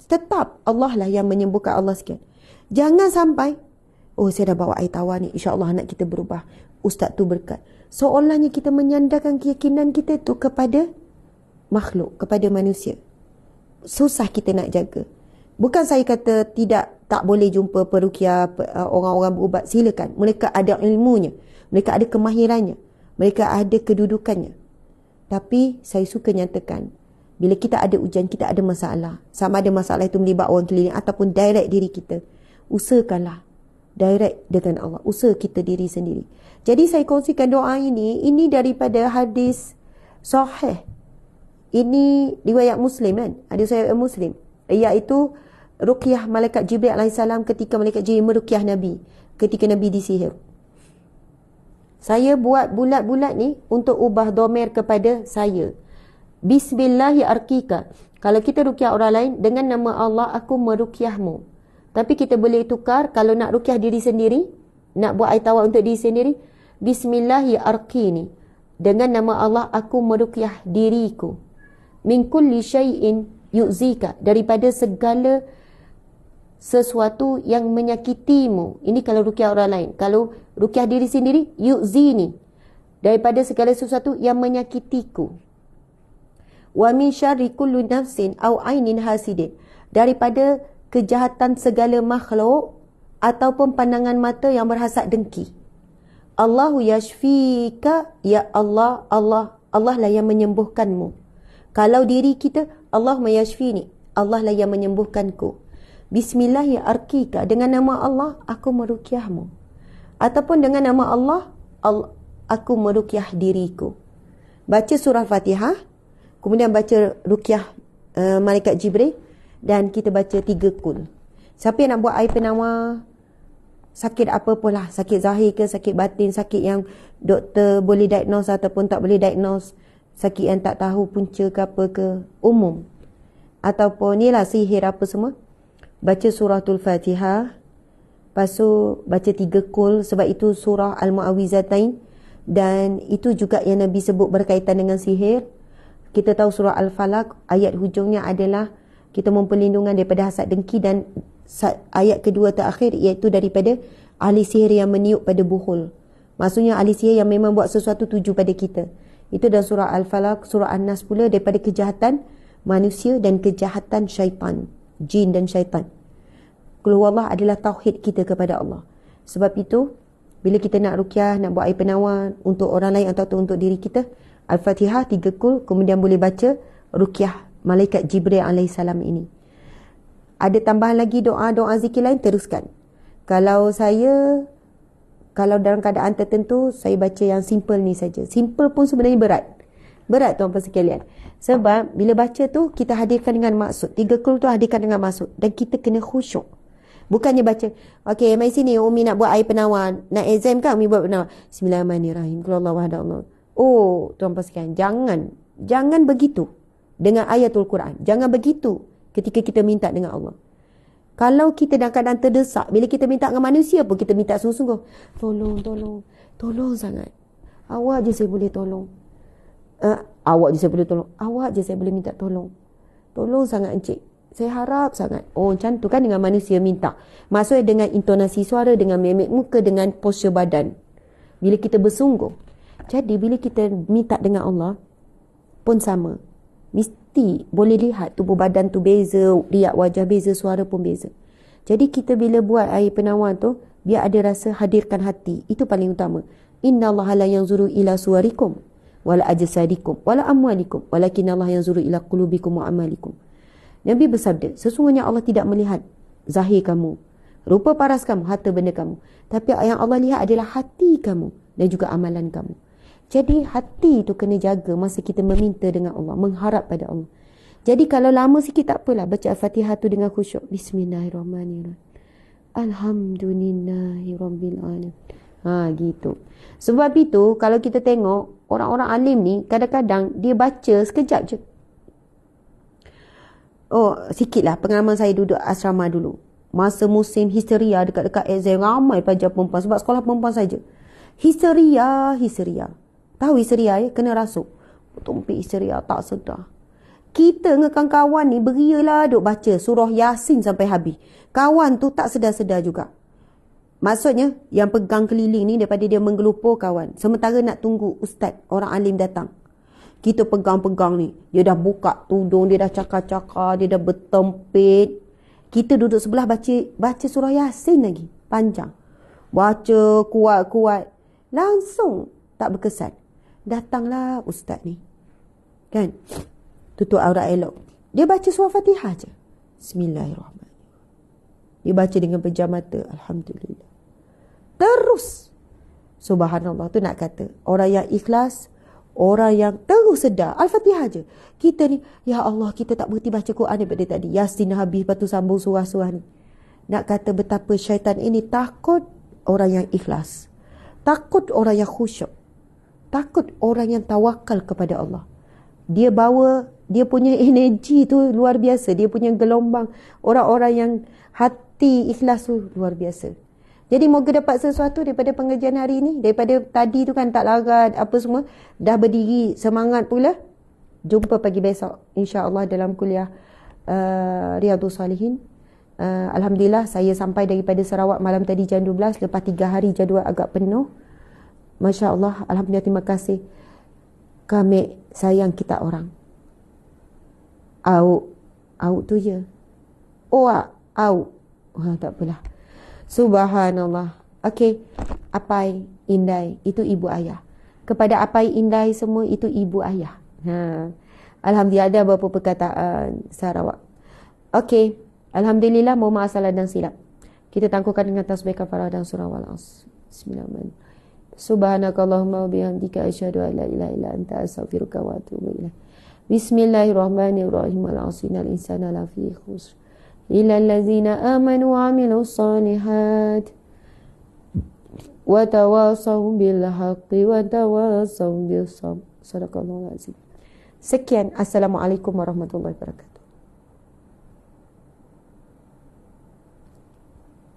tetap Allah lah yang menyembuhkan, Allah sekian. Jangan sampai, oh saya dah bawa air tawar ni, insya-Allah anak kita berubah. Ustaz tu berkat. Seolahnya kita menyandarkan keyakinan kita tu kepada makhluk, kepada manusia. Susah kita nak jaga. Bukan saya kata tak boleh jumpa peruqyah, orang-orang berubat. Silakan. Mereka ada ilmunya. Mereka ada kemahirannya. Mereka ada kedudukannya. Tapi saya suka nyatakan, bila kita ada ujian, kita ada masalah. Sama ada masalah itu melibat orang keliling ataupun direct diri kita. Usahakanlah direct dengan Allah. Usaha kita diri sendiri. Jadi saya kongsikan doa ini daripada hadis sahih. Ini riwayat Muslim kan? Hadis riwayat Muslim. Iaitu ruqyah malaikat Jibril alaihissalam ketika malaikat Jibril meruqyah Nabi. Ketika Nabi disihir. Saya buat bulat-bulat ni untuk ubah domer kepada saya. Bismillahi arkika. Kalau kita ruqyah orang lain, dengan nama Allah aku meruqyahmu. Tapi kita boleh tukar, kalau nak ruqyah diri sendiri, nak buat air tawar untuk diri sendiri, Bismillahi arkini. Dengan nama Allah aku meruqyah diriku. Min kulli syai'in yu'zika. Daripada segala sesuatu yang menyakitimu. Ini kalau ruqyah orang lain. Kalau ruqyah diri sendiri, yu'zini, daripada segala sesuatu yang menyakitiku. Wa min syarri kulli nafsin aw ainin hasidin, daripada kejahatan segala makhluk ataupun pandangan mata yang berhasad dengki. Allahu yashfika, ya Allah, Allah lah yang menyembuhkanmu. Kalau diri kita, Allahumma yashfini, Allah lah yang menyembuhkanku. Bismillahi arkika, dengan nama Allah aku meruqyahmu. Ataupun dengan nama Allah, aku meruqyah diriku. Baca surah Fatihah, kemudian baca ruqyah malaikat Jibril, dan kita baca 3 kul. Siapa yang nak buat air penawar, sakit apa pun lah, sakit zahir ke, sakit batin, sakit yang doktor boleh diagnose ataupun tak boleh diagnose, sakit yang tak tahu punca ke apa ke, umum, ataupun ni lah sihir apa semua, baca suratul Fatihah, lepas tu baca 3 kul, sebab itu surah Al-Mu'awwizatain, dan itu juga yang Nabi sebut berkaitan dengan sihir. Kita tahu surah Al-Falaq, ayat hujungnya adalah kita mohon perlindungan daripada hasad dengki, dan ayat kedua terakhir iaitu daripada ahli sihir yang meniup pada buhul. Maksudnya ahli sihir yang memang buat sesuatu tuju pada kita. Itu dalam surah Al-Falaq. Surah An-Nas pula daripada kejahatan manusia dan kejahatan syaitan, jin dan syaitan. Qul huwallah adalah tauhid kita kepada Allah. Sebab itu bila kita nak ruqyah, nak buat air penawar untuk orang lain atau untuk diri kita, Al-Fatihah 3 kul, kemudian boleh baca ruqyah malaikat Jibril alaihissalam ini. Ada tambahan lagi doa-doa zikir lain, teruskan. Kalau dalam keadaan tertentu, saya baca yang simple ni saja. Simple pun sebenarnya berat. Berat tuan-tuan sekalian. Sebab bila baca tu, kita hadirkan dengan maksud. 3 kul tu hadirkan dengan maksud. Dan kita kena khusyuk. Bukannya baca, okey, mari sini, Umi nak buat air penawar. Nak exam kan, Umi buat penawar. Bismillahirrahmanirrahim. Qulhuwallahu ahad, Allah. Oh, tuan-tuan sekalian, jangan begitu dengan ayatul Quran. Jangan begitu ketika kita minta dengan Allah. Kalau kita dalam keadaan terdesak, bila kita minta dengan manusia pun kita minta sungguh-sungguh. Tolong sangat. Awak je saya boleh tolong. Awak je saya boleh tolong. Awak je saya boleh minta tolong. Tolong sangat encik. Saya harap sangat. Oh, macam tu kan dengan manusia minta. Maksudnya dengan intonasi suara, dengan mimik muka, dengan posture badan. Bila kita bersungguh. Jadi bila kita minta dengan Allah pun sama. Mesti boleh lihat tubuh badan tu beza, riak wajah beza, suara pun beza. Jadi kita bila buat air penawar tu, biar ada rasa, hadirkan hati. Itu paling utama. Innallaha la yanzuru ila suwarikum wala ajsadikum wala amwalikum walakinnallaha yanzuru ila qulubikum wa amalikum. Nabi bersabda, sesungguhnya Allah tidak melihat zahir kamu, rupa paras kamu, harta benda kamu. Tapi yang Allah lihat adalah hati kamu dan juga amalan kamu. Jadi hati tu kena jaga masa kita meminta dengan Allah, mengharap pada Allah. Jadi kalau lama sikit tak apalah, baca Al-Fatihah tu dengan khusyuk. Bismillahirrahmanirrahim. Alhamdulillahirabbil alamin. Gitu. Sebab itu kalau kita tengok orang-orang alim ni, kadang-kadang dia baca sekejap je. Oh, sikitlah pengalaman saya duduk asrama dulu. Masa musim histeria dekat-dekat exam, ramai pelajar perempuan sebab sekolah perempuan saja. Histeria. Tahu histeria ya? Kena rasuk. Tumpik histeria tak sedar. Kita dengan kawan-kawan ni berialah duk baca surah Yasin sampai habis. Kawan tu tak sedar-sedar juga. Maksudnya yang pegang keliling ni daripada dia menggelupur kawan. Sementara nak tunggu ustaz, orang alim datang. Kita pegang-pegang ni. Dia dah buka tudung, dia dah cakar-cakar, dia dah bertempit. Kita duduk sebelah baca surah Yasin lagi. Panjang. Baca kuat-kuat. Langsung tak berkesan. Datanglah ustaz ni. Kan? Tutup aurat elok. Dia baca surah Fatihah je. Bismillahirrahmanirrahim. Dia baca dengan pejam mata. Alhamdulillah. Terus. Subhanallah. Tu nak kata. Orang yang ikhlas. Orang yang terus sedar. Al-Fatihah je. Kita ni. Ya Allah. Kita tak berhenti baca Quran daripada tadi. Yasin habis. Lepas tu sambung surah-surah ni. Nak kata betapa syaitan ini takut orang yang ikhlas. Takut orang yang khusyuk. Takut orang yang tawakal kepada Allah. Dia bawa, dia punya energi tu luar biasa. Dia punya gelombang. Orang-orang yang hati ikhlas tu luar biasa. Jadi moga dapat sesuatu daripada pengajian hari ini. Daripada tadi tu kan tak larat apa semua. Dah berdiri semangat pula. Jumpa pagi besok. InsyaAllah dalam kuliah Riyadhus Salihin. Alhamdulillah saya sampai daripada Sarawak malam tadi jam 12 lepas 3 hari jadual agak penuh. Masya Allah, Alhamdulillah, terima kasih. Kami sayang kita orang. Au tu je. Au. Tak apalah. Subhanallah. Okey. Apai, Indai, itu ibu ayah. Kepada Apai, Indai semua, itu ibu ayah. Alhamdulillah, ada beberapa perkataan Sarawak. Okey. Alhamdulillah, mohon maaf salah dan silap. Kita tangguhkan dengan tasbih kafarah dan surah Wal-Asr. Bismillahirrahmanirrahim. Subhanakallahumma wa bihamdika asyhadu an la ilaha illa anta astaghfiruka wa atubu ilaik. Bismillahirrahmanirrahim. Al-'asri innal insana lafi khusr. Illa allazina amanu wa 'amilus solihat. Wa tawasaw bil haqqi wa tawasaw bis sabr. Sadaqallahul azim. Sekian. Assalamualaikum warahmatullahi wabarakatuh.